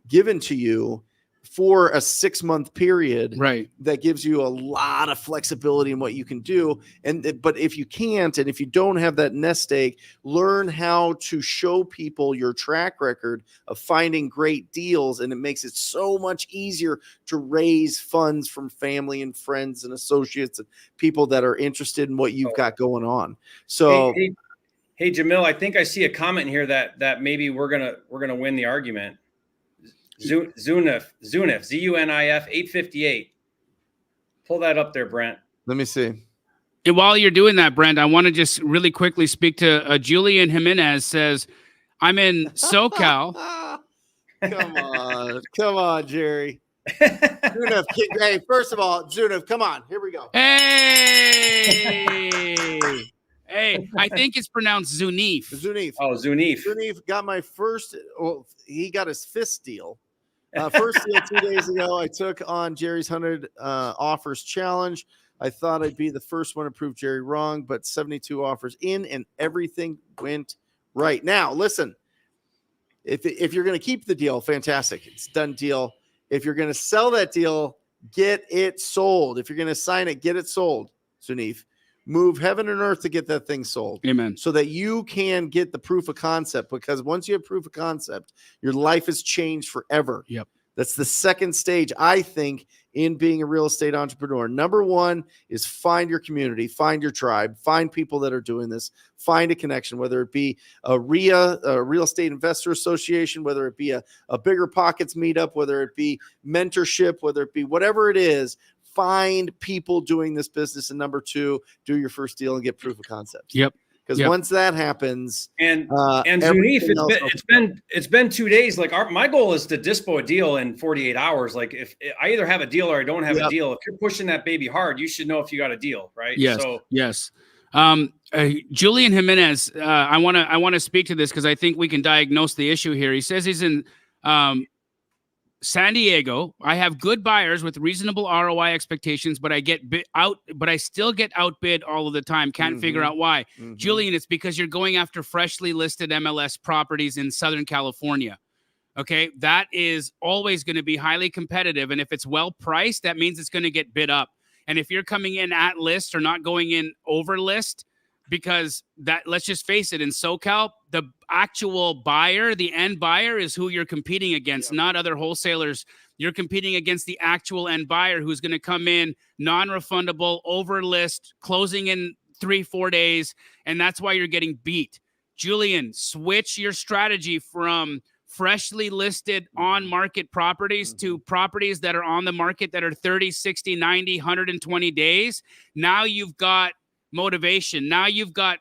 given to you for a 6-month period. Right. That gives you a lot of flexibility in what you can do. But if you can't, and if you don't have that nest egg, learn how to show people your track record of finding great deals. And it makes it so much easier to raise funds from family and friends and associates and people that are interested in what you've got going on. So, Hey, Jamil, I think I see a comment here that maybe we're gonna win the argument. Zunif, ZUNIF 858. Pull that up there, Brent. let me see. And while you're doing that, Brent, I want to just really quickly speak to Julian Jimenez. Says, I'm in SoCal. Come on, Jerry. Zunif, hey, first of all, Zunif, come on. Here we go. Hey. Hey, I think it's pronounced Zunif. Zunif. Oh, Zunif. Zunif got my first. Well, he got his fifth deal. First deal 2 days ago. I took on Jerry's 100 offers challenge. I thought I'd be the first one to prove Jerry wrong, but 72 offers in, and everything went right. Now, listen. If you're going to keep the deal, fantastic. It's a done deal. If you're going to sell that deal, get it sold. If you're going to sign it, get it sold. Zunif. Move heaven and earth to get that thing sold. Amen. So that you can get the proof of concept, because once you have proof of concept, your life has changed forever. Yep. That's the second stage, I think, in being a real estate entrepreneur. Number one is find your community, find your tribe, find people that are doing this, find a connection, whether it be a RIA, a Real Estate Investor Association, whether it be a Bigger Pockets meetup, whether it be mentorship, whether it be whatever it is. Find people doing this business. And number two, do your first deal and get proof of concept. Yep. Because once that happens, and Zunif, it's been 2 days. Like my goal is to dispo a deal in 48 hours. Like if I either have a deal or I don't have a deal, if you're pushing that baby hard, you should know if you got a deal, right? Yes. So yes. Julian Jimenez, I want to speak to this because I think we can diagnose the issue here. He says he's in San Diego. I have good buyers with reasonable ROI expectations, but I still get outbid all of the time. Can't figure out why. Julian, it's because you're going after freshly listed MLS properties in Southern California. Okay. That is always going to be highly competitive. And if it's well priced, that means it's going to get bid up. And if you're coming in at list or not going in over list, because let's just face it, in SoCal, the actual buyer, the end buyer is who you're competing against, not other wholesalers. You're competing against the actual end buyer who's going to come in non-refundable, over list, closing in 3-4 days. And that's why you're getting beat. Julian, switch your strategy from freshly listed on market properties to properties that are on the market that are 30, 60, 90, 120 days. Now you've got motivation. Now you've got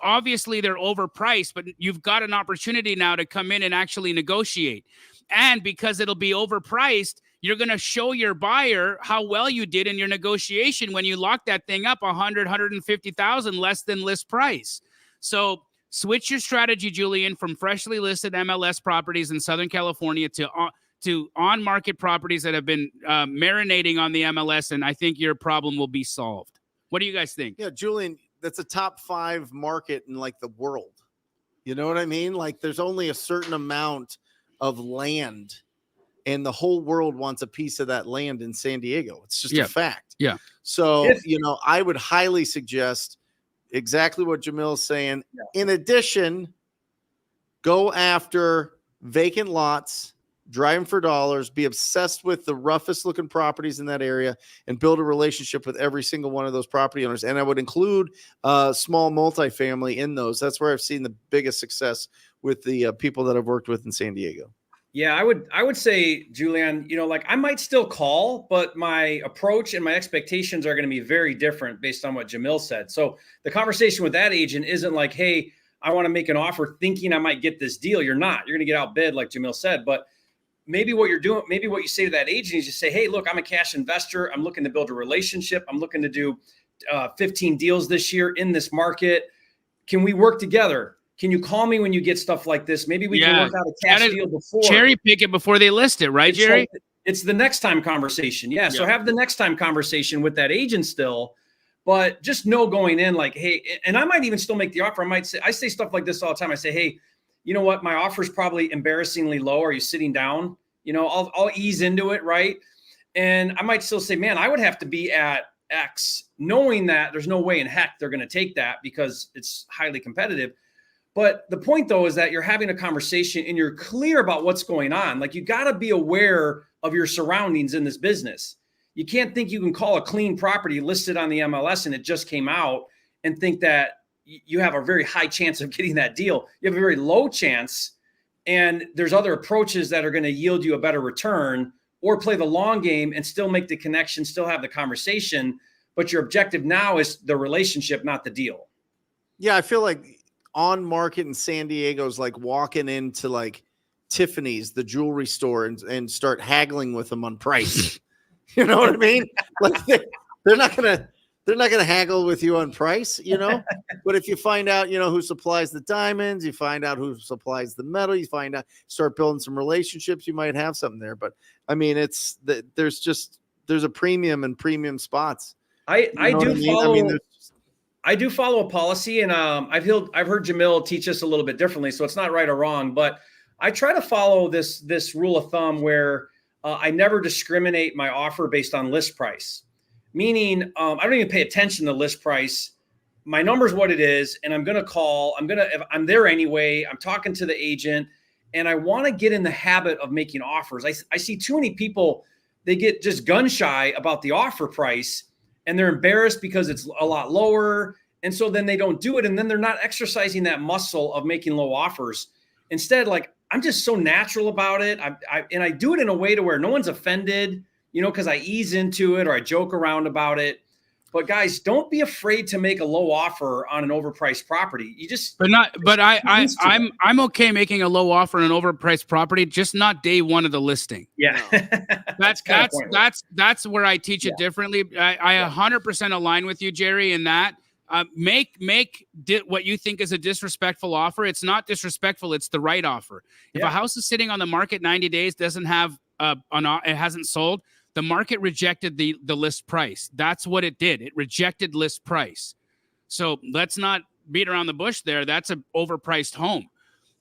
obviously they're overpriced, but you've got an opportunity now to come in and actually negotiate. And because it'll be overpriced, you're going to show your buyer how well you did in your negotiation when you locked that thing up 150,000 less than list price. So switch your strategy, Julian, from freshly listed MLS properties in Southern California to on-market properties that have been marinating on the MLS, and I think your problem will be solved. What do you guys think? Yeah, Julian, that's a top 5 market in like the world. You know what I mean? Like there's only a certain amount of land and the whole world wants a piece of that land in San Diego. It's just a fact. Yeah. So, I would highly suggest exactly what Jamil's saying. Yeah. In addition, go after vacant lots, drive them for dollars, be obsessed with the roughest looking properties in that area, and build a relationship with every single one of those property owners. And I would include small multifamily in those. That's where I've seen the biggest success with the people that I've worked with in San Diego. Yeah, I would say, Julian, I might still call, but my approach and my expectations are going to be very different based on what Jamil said. So the conversation with that agent isn't like, hey, I want to make an offer thinking I might get this deal. You're not. You're going to get outbid, like Jamil said. But maybe what you're doing, maybe what you say to that agent is just say, hey, look, I'm a cash investor. I'm looking to build a relationship. I'm looking to do 15 deals this year in this market. Can we work together? Can you call me when you get stuff like this? Maybe we can work out a cash deal before. Cherry pick it before they list it, right, Jerry? It's the next time conversation. Yeah. So have the next time conversation with that agent still, but just know going in like, hey, and I might even still make the offer. I say stuff like this all the time. I say, hey, you know what? My offer is probably embarrassingly low. Are you sitting down? I'll ease into it. Right. And I might still say, man, I would have to be at X, knowing that there's no way in heck they're going to take that because it's highly competitive. But the point, though, is that you're having a conversation and you're clear about what's going on. Like, you got to be aware of your surroundings in this business. You can't think you can call a clean property listed on the MLS and it just came out and think that you have a very high chance of getting that deal. You have a very low chance, and there's other approaches that are going to yield you a better return, or play the long game and still make the connection, still have the conversation. But your objective now is the relationship, not the deal. Yeah, I feel like on market in San Diego is like walking into like Tiffany's, the jewelry store, and start haggling with them on price. You know what I mean? Like they're not gonna haggle with you on price, But if you find out, who supplies the diamonds, you find out who supplies the metal, you find out, start building some relationships, you might have something there. But I mean, there's a premium and premium spots. I do follow a policy, and I've heard Jamil teach us a little bit differently, so it's not right or wrong, but I try to follow this rule of thumb where I never discriminate my offer based on list price. Meaning, I don't even pay attention to list price. My number's what it is, and I'm going to call. If I'm there anyway, I'm talking to the agent, and I want to get in the habit of making offers. I see too many people, they get just gun shy about the offer price, and they're embarrassed because it's a lot lower. And so then they don't do it. And then they're not exercising that muscle of making low offers. Instead, like, I'm just so natural about it. I do it in a way to where no one's offended, because I ease into it or I joke around about it. But guys, don't be afraid to make a low offer on an overpriced property. I'm okay making a low offer on an overpriced property, just not day one of the listing. Yeah. That's where I teach it differently. I 100% align with you, Jerry, in that. Make what you think is a disrespectful offer. It's not disrespectful. It's the right offer. If a house is sitting on the market 90 days, doesn't have it hasn't sold, the market rejected the list price. That's what it did. It rejected list price. So let's not beat around the bush there. That's an overpriced home.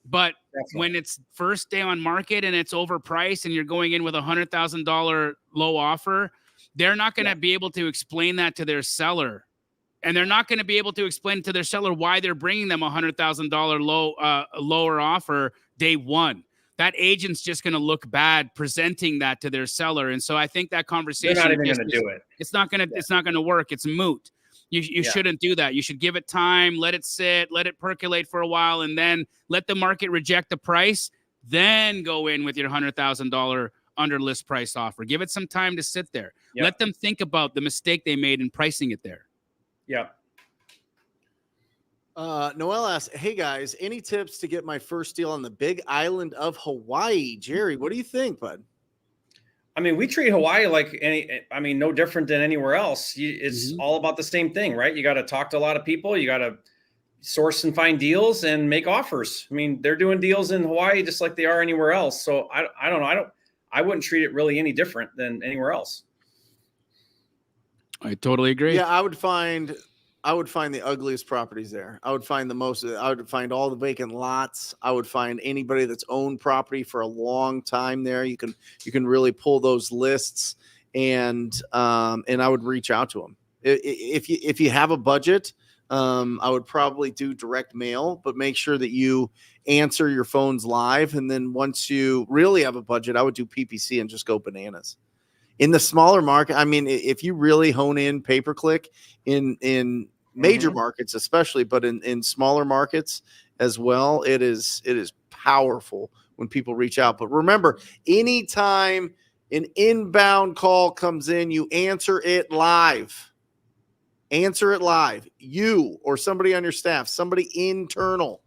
But when it's first day on market and it's overpriced and you're going in with $100,000 low offer, they're not going to be able to explain that to their seller. And they're not going to be able to explain to their seller why they're bringing them $100,000 lower offer day one. That agent's just going to look bad presenting that to their seller. And so I think that conversation, they're not even going to do it. It's not going to work. It's moot. You shouldn't do that. You should give it time, let it sit, let it percolate for a while, and then let the market reject the price. Then go in with your $100,000 under list price offer. Give it some time to sit there. Yep. Let them think about the mistake they made in pricing it there. Yeah. Noel asks, hey guys, any tips to get my first deal on the big island of Hawaii? Jerry, what do you think, bud? I mean, we treat Hawaii like no different than anywhere else. It's all about the same thing, right? You got to talk to a lot of people. You got to source and find deals and make offers. I mean, they're doing deals in Hawaii just like they are anywhere else. So I don't know. I wouldn't treat it really any different than anywhere else. I totally agree. Yeah, I would find the ugliest properties there. I would find all the vacant lots. I would find anybody that's owned property for a long time there. You can really pull those lists, and I would reach out to them. If you have a budget, I would probably do direct mail, but make sure that you answer your phones live. And then once you really have a budget, I would do PPC and just go bananas. In the smaller market, I mean, if you really hone in pay-per-click in major markets, especially, but in smaller markets as well, it is powerful when people reach out. But remember, anytime an inbound call comes in, you answer it live. Answer it live. You or somebody on your staff, somebody internal.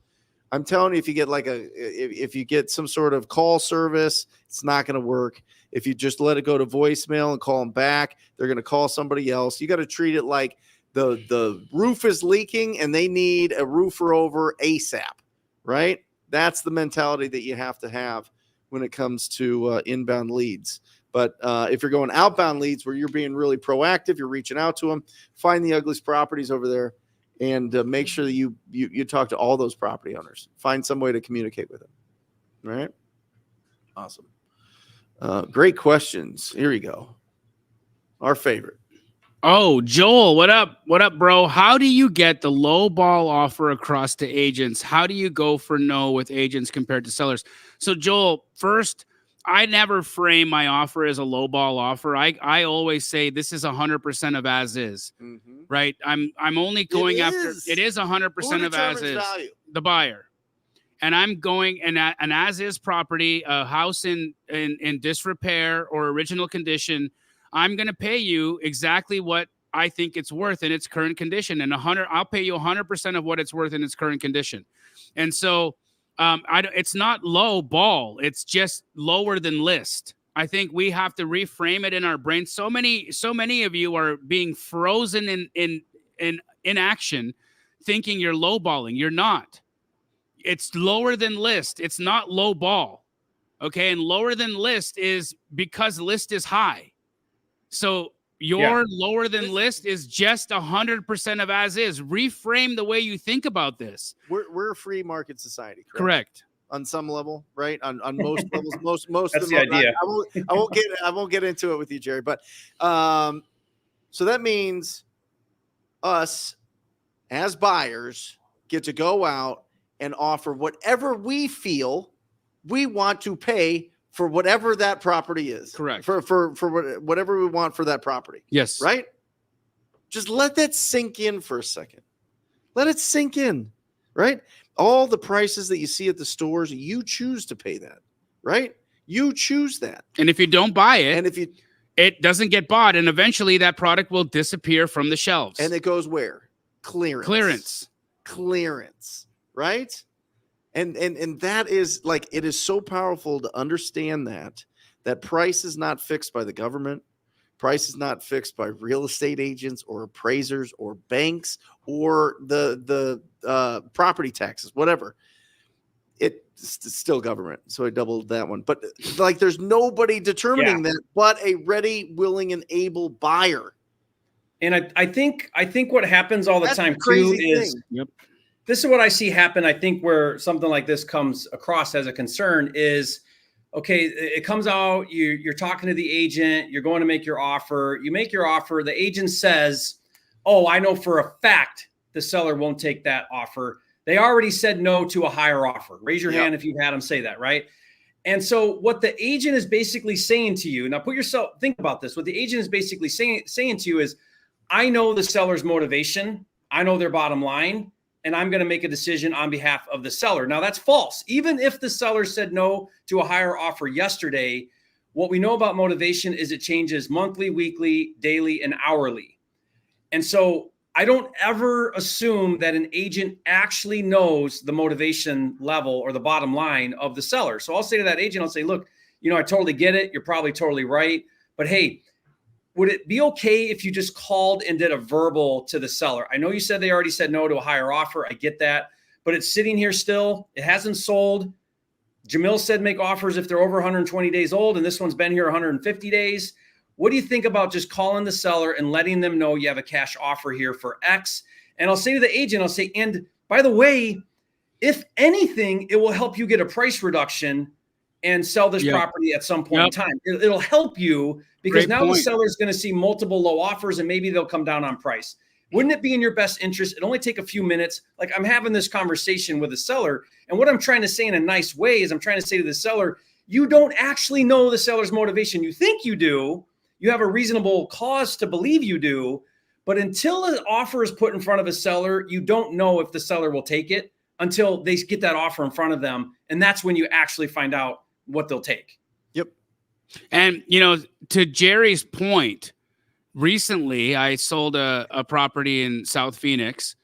I'm telling you, if you get some sort of call service, it's not going to work. If you just let it go to voicemail and call them back, they're going to call somebody else. You got to treat it like the roof is leaking and they need a roofer over ASAP, right? That's the mentality that you have to have when it comes to inbound leads. But if you're going outbound leads where you're being really proactive, you're reaching out to them, find the ugliest properties over there, and make sure that you talk to all those property owners. Find some way to communicate with them. All right? Awesome. Great questions. Here we go. Our favorite. Oh, Joel, what up? What up, bro? How do you get the low ball offer across to agents? How do you go for no with agents compared to sellers? So, Joel, first, I never frame my offer as a low ball offer. I always say this is 100% of as is, right? I'm only going after it is 100% of as is value? The buyer. And I'm going an as is property, a house in disrepair or original condition. I'm going to pay you exactly what I think it's worth in its current condition. And I'll pay you 100% of what it's worth in its current condition. And so it's not low ball. It's just lower than list. I think we have to reframe it in our brain. So many of you are being frozen in inaction, thinking you're lowballing. You're not. It's lower than list. It's not low ball. Okay. And lower than list is because list is high. So your lower than list is just 100% of as is. Reframe the way you think about this. We're a free market society, correct? On some level, right? On most levels, most That's of the idea. I won't get into it with you, Jerry. But so that means us as buyers get to go out and offer whatever we feel we want to pay for whatever that property is. Correct. For whatever we want for that property. Yes. Right? Just let that sink in for a second. Let it sink in, right? All the prices that you see at the stores, you choose to pay that, right? You choose that. And if you don't buy it, and it doesn't get bought, and eventually that product will disappear from the shelves. And it goes where? Clearance, right? And that is like, it is so powerful to understand that price is not fixed by the government. Price is not fixed by real estate agents or appraisers or banks or the property taxes, whatever. It's still government. So I doubled that one. But like, there's nobody determining that but a ready, willing, and able buyer. And I think what happens all the time too is this is what I see happen. I think where something like this comes across as a concern is, okay, it comes out, you're talking to the agent, you're going to make your offer. You make your offer. The agent says, oh, I know for a fact the seller won't take that offer. They already said no to a higher offer. Raise your hand if you've had them say that, right? And so what the agent is basically saying to you, now think about this. What the agent is basically saying to you is, I know the seller's motivation. I know their bottom line. And I'm going to make a decision on behalf of the seller. Now, that's false. Even if the seller said no to a higher offer yesterday, what we know about motivation is it changes monthly, weekly, daily, and hourly. And so I don't ever assume that an agent actually knows the motivation level or the bottom line of the seller. So I'll say to that agent, I'll say, look, I totally get it. You're probably totally right. But hey, would it be okay if you just called and did a verbal to the seller? I know you said they already said no to a higher offer. I get that, but it's sitting here still. It hasn't sold. Jamil said make offers if they're over 120 days old, and this one's been here 150 days. What do you think about just calling the seller and letting them know you have a cash offer here for X? And I'll say to the agent, I'll say, and by the way, if anything, it will help you get a price reduction and sell this property at some point in time. It'll help you because now the seller is going to see multiple low offers and maybe they'll come down on price. Wouldn't it be in your best interest? It only take a few minutes. Like I'm having this conversation with a seller, and what I'm trying to say in a nice way is I'm trying to say to the seller, you don't actually know the seller's motivation. You think you do. You have a reasonable cause to believe you do. But until an offer is put in front of a seller, you don't know if the seller will take it until they get that offer in front of them. And that's when you actually find out what they'll take. Yep. And, to Jerry's point, recently I sold a property in South Phoenix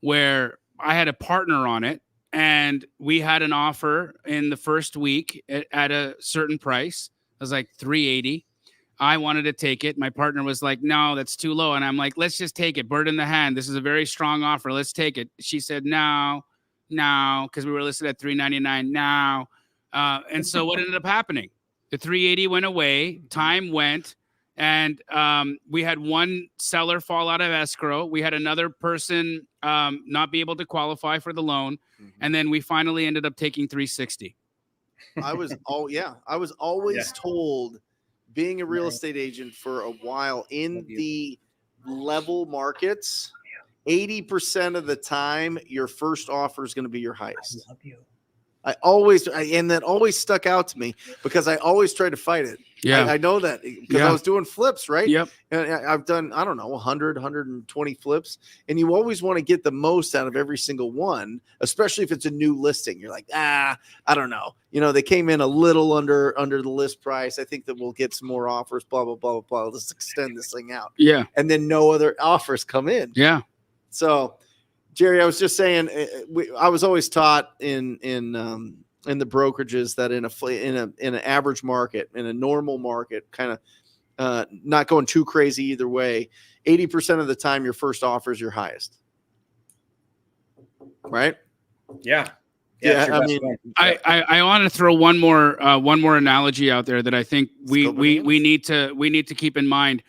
where I had a partner on it, and we had an offer in the first week at a certain price. It was like $380. I wanted to take it. My partner was like, no, that's too low. And I'm like, let's just take it. Bird in the hand. This is a very strong offer. Let's take it. She said, no, because we were listed at $399 now. And so what ended up happening? The $380 went away. Time went. And we had one seller fall out of escrow. We had another person not be able to qualify for the loan. And then we finally ended up taking $360. I was always told, being a real estate agent for a while in the level markets, 80% of the time, your first offer is going to be your highest. I love you. And that always stuck out to me because I always try to fight it. Yeah. I know that because I was doing flips, right? Yep. And I've done, 100, 120 flips. And you always want to get the most out of every single one, especially if it's a new listing. You're like, I don't know. They came in a little under the list price. I think that we'll get some more offers, blah, blah, blah, blah. Let's extend this thing out. Yeah. And then no other offers come in. Yeah. So, Jerry, I was just saying, I was always taught in the brokerages that in an average market, in a normal market, kind of not going too crazy either way, 80% of the time your first offer is your highest, right? Yeah. I mean, I want to throw one more analogy out there that I think we need to keep in mind.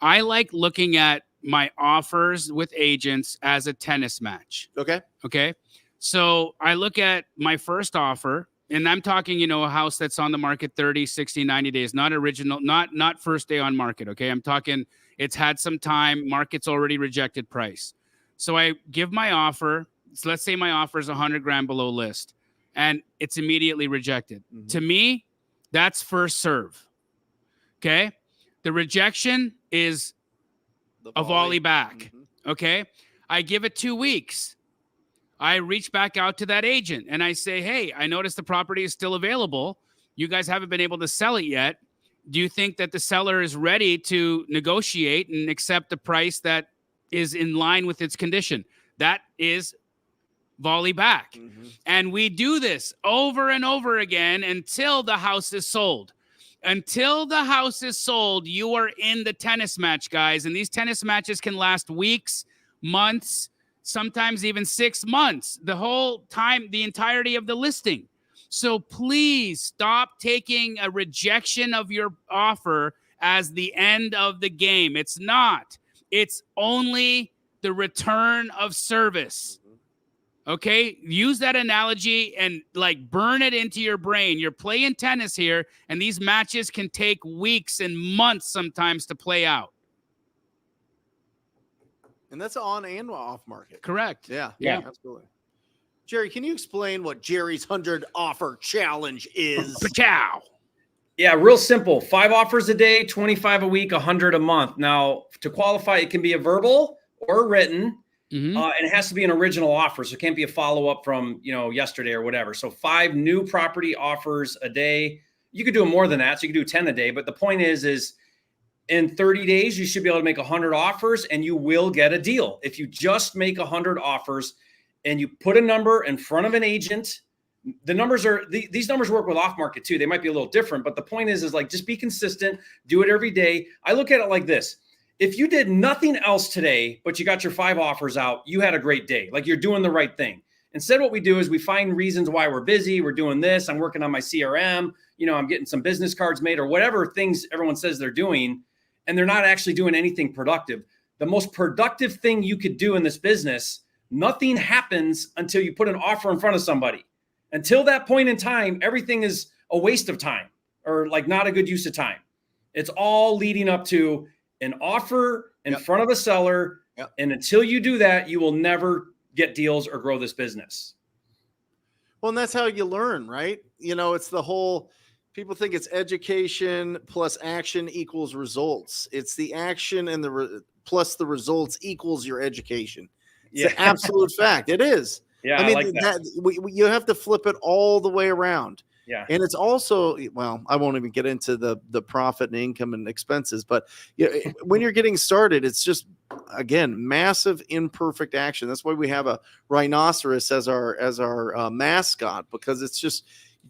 I like looking at my offers with agents as a tennis match. Okay. So I look at my first offer, and I'm talking, a house that's on the market 30, 60, 90 days, not original, not first day on market. Okay. I'm talking, it's had some time, market's already rejected price. So I give my offer. So let's say my offer is $100,000 below list, and it's immediately rejected. To me, that's first serve. Okay. The rejection is a volley back. Okay. I give it 2 weeks. I reach back out to that agent and I say, hey, I noticed the property is still available. You guys haven't been able to sell it yet. Do you think that the seller is ready to negotiate and accept the price that is in line with its condition? That is volley back. And we do this over and over again until the house is sold. Until the house is sold, you are in the tennis match, guys. And these tennis matches can last weeks, months, sometimes even 6 months, the whole time, the entirety of the listing. So please stop taking a rejection of your offer as the end of the game. It's not. It's only the return of service. Okay, use that analogy and burn it into your brain. You're playing tennis here, and these matches can take weeks and months sometimes to play out. And that's on and off market. Correct. Yeah, absolutely. Jerry, can you explain what Jerry's 100 offer challenge is? Pachow. Yeah, real simple. 5 offers a day, 25 a week, 100 a month. Now, to qualify, it can be a verbal or a written. And it has to be an original offer. So it can't be a follow-up from, yesterday or whatever. So 5 new property offers a day. You could do more than that. So you could do 10 a day. But the point is in 30 days, you should be able to make 100 offers and you will get a deal. If you just make 100 offers and you put a number in front of an agent, The numbers are these numbers work with off market too. They might be a little different, but the point is like just be consistent, do it every day. I look at it like this. If you did nothing else today, but you got your 5 offers out, you had a great day. Like you're doing the right thing. Instead, what we do is we find reasons why we're busy. We're doing this. I'm working on my CRM. I'm getting some business cards made or whatever things everyone says they're doing, and they're not actually doing anything productive. The most productive thing you could do in this business, nothing happens until you put an offer in front of somebody. Until that point in time, everything is a waste of time or like not a good use of time. It's all leading up to an offer in front of a seller. Yep. And until you do that, you will never get deals or grow this business. Well, and that's how you learn, right? It's the whole, people think it's education plus action equals results. It's the action and plus the results equals your education. It's an absolute fact. It is. Yeah, I mean, like that. You have to flip it all the way around. Yeah. And it's also, well, I won't even get into the profit and income and expenses, but when you're getting started, it's just, again, massive imperfect action. That's why we have a rhinoceros as our mascot, because it's just,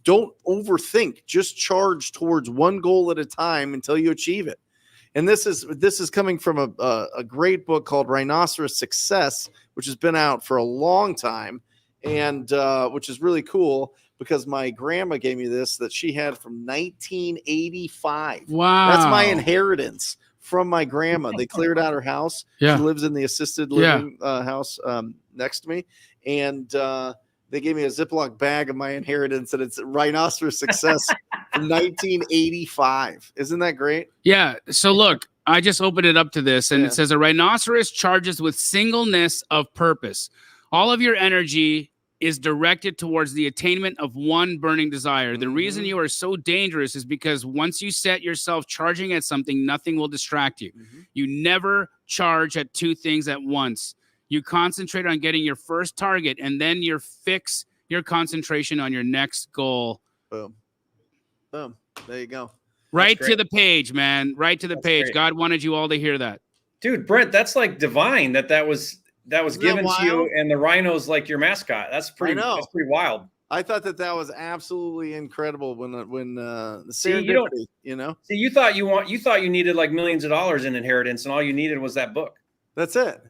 don't overthink, just charge towards one goal at a time until you achieve it. And this is coming from a great book called Rhinoceros Success, which has been out for a long time, and which is really cool because my grandma gave me this that she had from 1985. Wow. That's my inheritance from my grandma. They cleared out her house. Yeah. She lives in the assisted living house next to me. And they gave me a Ziploc bag of my inheritance, and it's Rhinoceros Success from 1985. Isn't that great? Yeah. So look, I just opened it up to this, and it says a rhinoceros charges with singleness of purpose. All of your energy is directed towards the attainment of one burning desire. The reason you are so dangerous is because once you set yourself charging at something, nothing will distract you. You never charge at 2 things at once. You concentrate on getting your first target, and then you fix your concentration on your next goal. Boom. Boom. There you go. Right to the page, man. Right to the page. Great. God wanted you all to hear that. Dude, Brent, that's like divine that was given to you, and the rhino's like your mascot. That's pretty wild. I thought that was absolutely incredible when the See, serendipity, See, you thought you needed like millions of dollars in inheritance, and all you needed was that book. That's it.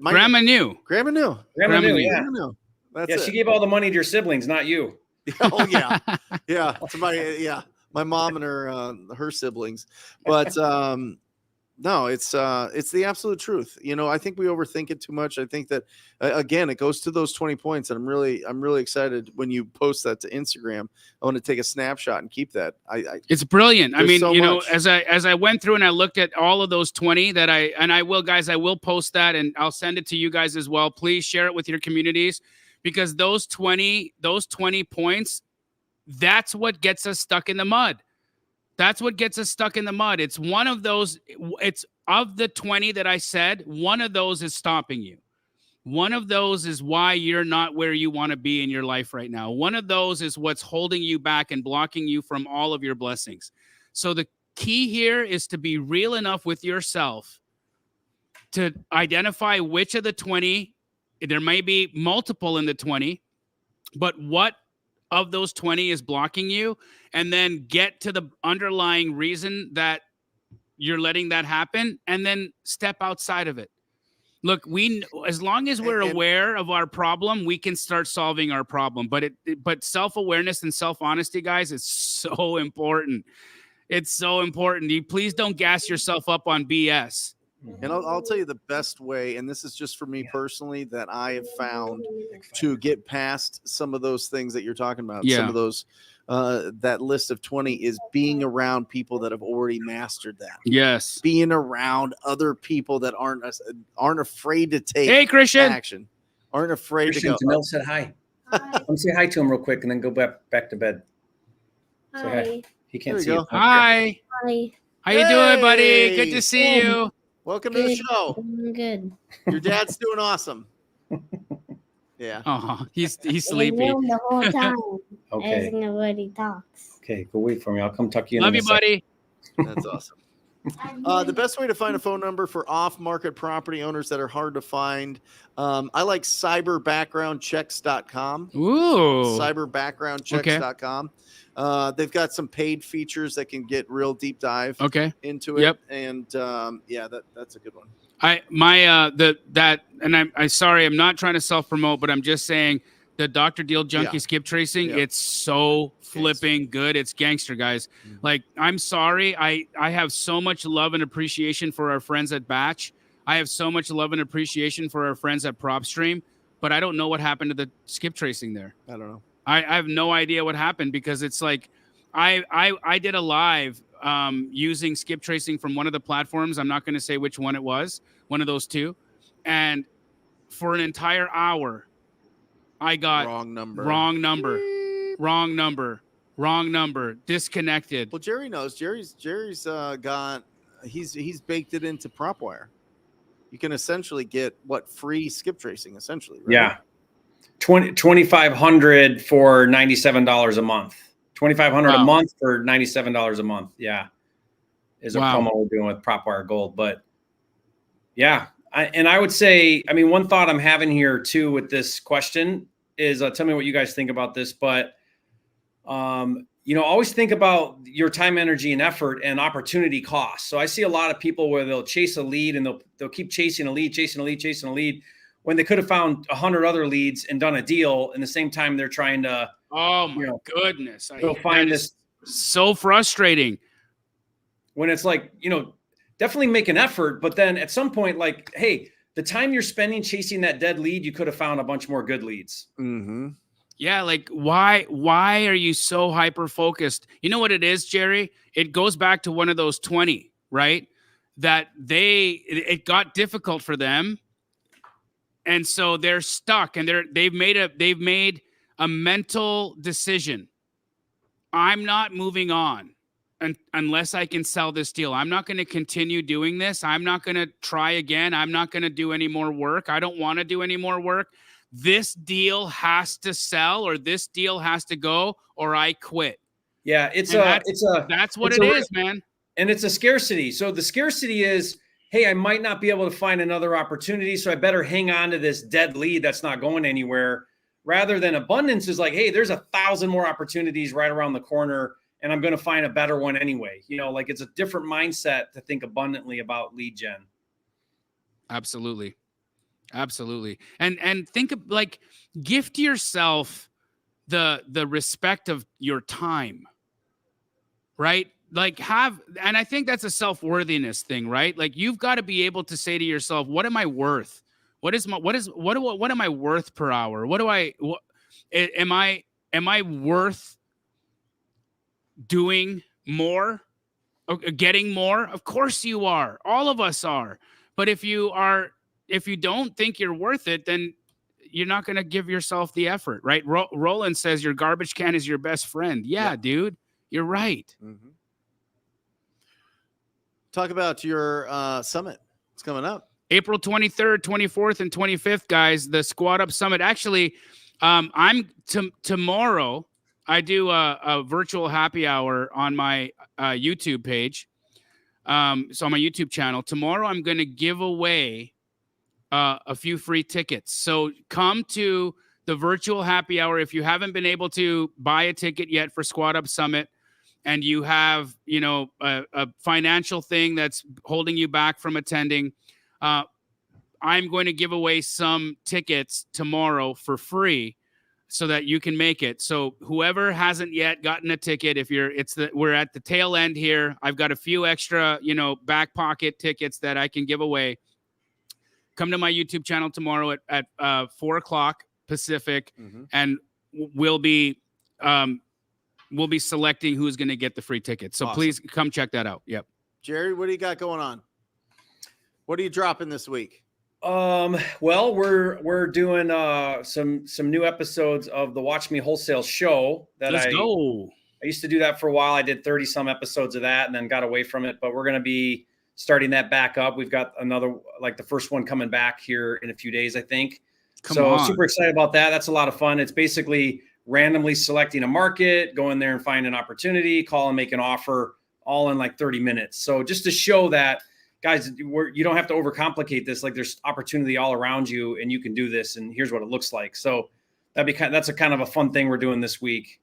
Grandma knew. Grandma knew. Grandma knew. That's it. She gave all the money to your siblings, not you. Oh yeah. Yeah. To my mom and her siblings. But no, it's the absolute truth. I think we overthink it too much. I think that again, it goes to those 20 points, and I'm really excited when you post that to Instagram. I want to take a snapshot and keep that. It's brilliant. I mean, so as I went through and I looked at all of those 20 that I will post that, and I'll send it to you guys as well. Please share it with your communities, because those 20 points, that's what gets us stuck in the mud. That's what gets us stuck in the mud. It's one of those. It's of the 20 that I said, one of those is stopping you. One of those is why you're not where you want to be in your life right now. One of those is what's holding you back and blocking you from all of your blessings. So the key here is to be real enough with yourself to identify which of the 20, there may be multiple in the 20, but what of those 20 is blocking you, and then get to the underlying reason that you're letting that happen, and then step outside of it. Look, as long as we're aware of our problem, we can start solving our problem. But self-awareness and self-honesty, guys, is so important. It's so important. You please don't gas yourself up on BS. And I'll tell you the best way, and this is just for me personally, that I have found to get past some of those things that you're talking about. Yeah. Some of those, that list of 20 is being around people that have already mastered that. Yes. Being around other people that aren't afraid to take action. Aren't afraid to go. Jamil said hi. Let me say hi to him real quick and then go back to bed. Hi. Say hi. He can't see you. Hi. Hi. How you doing, buddy? Good to see you. Welcome to the show. I'm good. Your dad's doing awesome. Yeah. Oh, he's sleepy. The whole time. Okay. As nobody talks. Okay, go wait for me. I'll come tuck you in. Love you, buddy. That's awesome. The best way to find a phone number for off-market property owners that are hard to find, I like cyberbackgroundchecks.com. Ooh. Cyberbackgroundchecks.com. They've got some paid features that can get real deep dive into it. Yep. And that's a good one. I'm sorry, I'm not trying to self-promote, but I'm just saying the Dr. Deal Junkie skip tracing, it's so flipping good. It's gangster, guys. Like, I'm sorry. I have so much love and appreciation for our friends at Batch. I have so much love and appreciation for our friends at PropStream, but I don't know what happened to the skip tracing there. I don't know. I have no idea what happened, because it's like I did a live using skip tracing from one of the platforms. I'm not going to say which one it was, one of those two. And for an entire hour, I got wrong number, disconnected. Well, Jerry knows. Jerry's got he's baked it into PropWire. You can essentially get free skip tracing, essentially, right? Yeah. $2,500 for $97 a month. $2,500 a month for $97 a month. Yeah. Is a promo we're doing with PropWire Gold. But yeah. I would say, I mean, one thought I'm having here too with this question is, tell me what you guys think about this, but always think about your time, energy, and effort and opportunity costs. So I see a lot of people where they'll chase a lead and they'll keep chasing a lead when they could have found 100 other leads and done a deal. In the same time, they're trying to, oh my goodness. They'll find this so frustrating when it's like, definitely make an effort, but then at some point, like, hey, the time you're spending chasing that dead lead, you could have found a bunch more good leads. Mm-hmm. Yeah, like why are you so hyper focused? You know what it is, Jerry? It goes back to one of those 20, right? That it got difficult for them, and so they're stuck, and they've made a mental decision. I'm not moving on unless I can sell this deal. I'm not going to continue doing this. I'm not going to try again. I'm not going to do any more work. I don't want to do any more work. This deal has to sell, or this deal has to go, or I quit. Yeah, that's what it is, man. And it's a scarcity. So the scarcity is, hey, I might not be able to find another opportunity, so I better hang on to this dead lead that's not going anywhere. Rather than abundance is like, hey, there's 1,000 more opportunities right around the corner, and I'm going to find a better one anyway. Like, it's a different mindset to think abundantly about lead gen. Absolutely. And think of, like, gift yourself the respect of your time, right? Like, and I think that's a self-worthiness thing, right? Like, you've got to be able to say to yourself, what am I worth? What am I worth per hour? Am I worth doing more, getting more? Of course you are. All of us are. But if you don't think you're worth it, then you're not going to give yourself the effort, right? Roland says your garbage can is your best friend. Yeah. Dude, you're right. Mm-hmm. Talk about your summit. It's coming up. April 23rd, 24th, and 25th, guys, the Squad Up Summit. Actually, tomorrow, I do a virtual happy hour on my YouTube page. So on my YouTube channel. Tomorrow, I'm going to give away a few free tickets. So come to the virtual happy hour. If you haven't been able to buy a ticket yet for Squad Up Summit, and you have, a financial thing that's holding you back from attending, I'm going to give away some tickets tomorrow for free so that you can make it. So whoever hasn't yet gotten a ticket, we're at the tail end here. I've got a few extra, back pocket tickets that I can give away. Come to my YouTube channel tomorrow at 4:00 Pacific, and we'll be selecting who's going to get the free ticket. So Please come check that out. Yep. Jerry, what do you got going on? What are you dropping this week? Well, we're doing some new episodes of the Watch Me Wholesale show that Let's go. I used to do that for a while. I did 30 some episodes of that and then got away from it, but we're going to be starting that back up. We've got another, like the first one coming back here in a few days, I think. Come on. Super excited about that. That's a lot of fun. It's basically randomly selecting a market, go in there and find an opportunity, call and make an offer all in like 30 minutes. So just to show that, guys, you don't have to overcomplicate this. Like there's opportunity all around you and you can do this. And here's what it looks like. So that's a kind of a fun thing we're doing this week.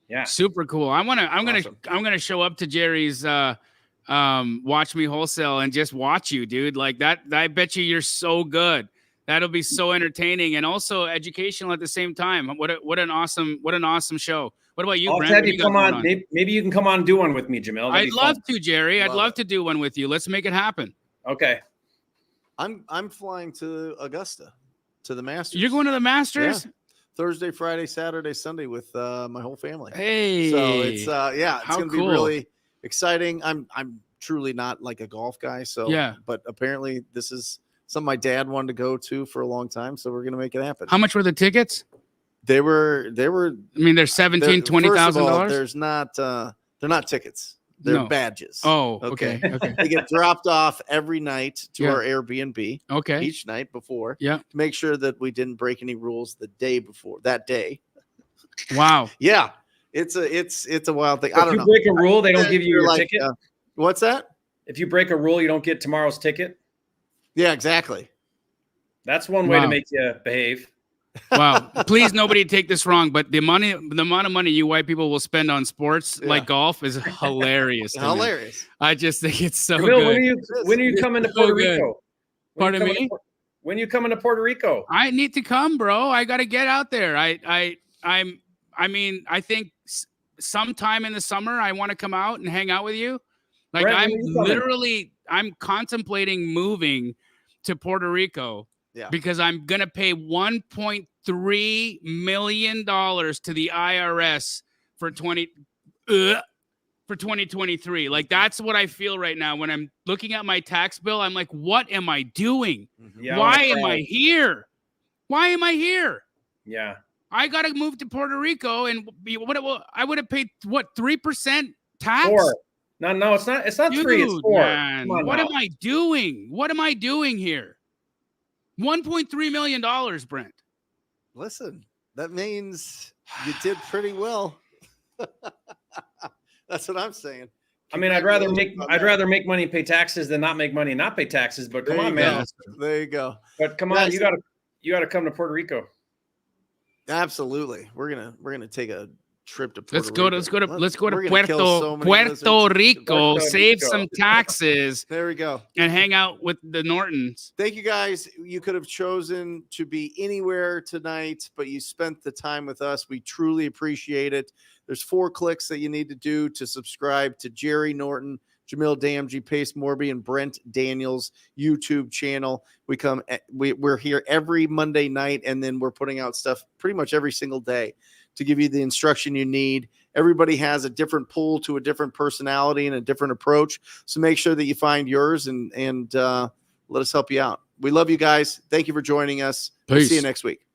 Yeah. Super cool. I'm gonna show up to Jerry's Watch Me Wholesale and just watch you, dude. Like that. I bet you're so good. That'll be so entertaining and also educational at the same time. What an awesome show. What about you, Brent? Have you come on. Maybe you can come on and do one with me, Jamil. I'd love to, Jerry. I'd love to do one with you. Let's make it happen. Okay. I'm flying to Augusta to the Masters. You're going to the Masters? Yeah. Thursday, Friday, Saturday, Sunday with my whole family. Hey. So it's it's How going to cool. be really exciting. I'm truly not like a golf guy, so yeah. But apparently this is something my dad wanted to go to for a long time, so we're going to make it happen. How much were the tickets? They were I mean, they're $20,000. There's not they're not tickets. They're badges. Oh, okay. They get dropped off every night to our Airbnb. Okay. Each night before. Yeah. To make sure that we didn't break any rules the day before that day. Wow. Yeah. It's a wild thing. If you break a rule, they don't give you your ticket. What's that? If you break a rule, you don't get tomorrow's ticket. Yeah, exactly. That's one way to make you behave. Wow. Please, nobody take this wrong, but the amount of money you white people will spend on sports like golf is hilarious. Hilarious. I just think it's so Jamil, good. When are you coming to Puerto Rico? Pardon me? When are you coming to Puerto Rico? I need to come, bro. I got to get out there. I mean, I think sometime in the summer I want to come out and hang out with you. Like Brent, I'm contemplating moving to Puerto Rico. Yeah. Because I'm going to pay $1.3 million to the IRS for 2023. Like, that's what I feel right now. When I'm looking at my tax bill, I'm like, what am I doing? Yeah, Why am I here? Why am I here? Yeah. I got to move to Puerto Rico and I would have paid 3% tax? 4. No, it's not. It's not 3. It's 4. Man, what am I doing? What am I doing here? $1.3 million, Brent. Listen, that means you did pretty well. That's what I'm saying. I mean, I'd rather make money and pay taxes than not make money and not pay taxes. But come on, man. There you go. But come on, you gotta come to Puerto Rico. Absolutely. We're gonna take a trip to Puerto Rico. Let's go to Puerto Rico, save some taxes. There we go. And hang out with the Nortons. Thank you guys. You could have chosen to be anywhere tonight, but you spent the time with us. We truly appreciate it. There's 4 clicks that you need to do to subscribe to Jerry Norton, Jamil Damji, Pace Morby, and Brent Daniels YouTube channel. We're here every Monday night, and then we're putting out stuff pretty much every single day to give you the instruction you need. Everybody has a different pull to a different personality and a different approach. So make sure that you find yours and let us help you out. We love you guys. Thank you for joining us. We'll see you next week.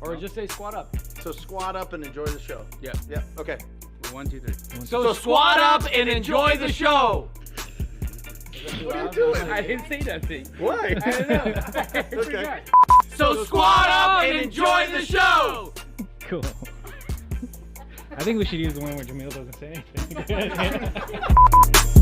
Or just say squat up. So squat up and enjoy the show. Yeah. Yeah. Okay. 1, 2, 3. So squat up and enjoy the show. What are you doing? I didn't say nothing. Why? I don't know. Okay. So squat up and enjoy the show. Cool. I think we should use the one where Jamil doesn't say anything.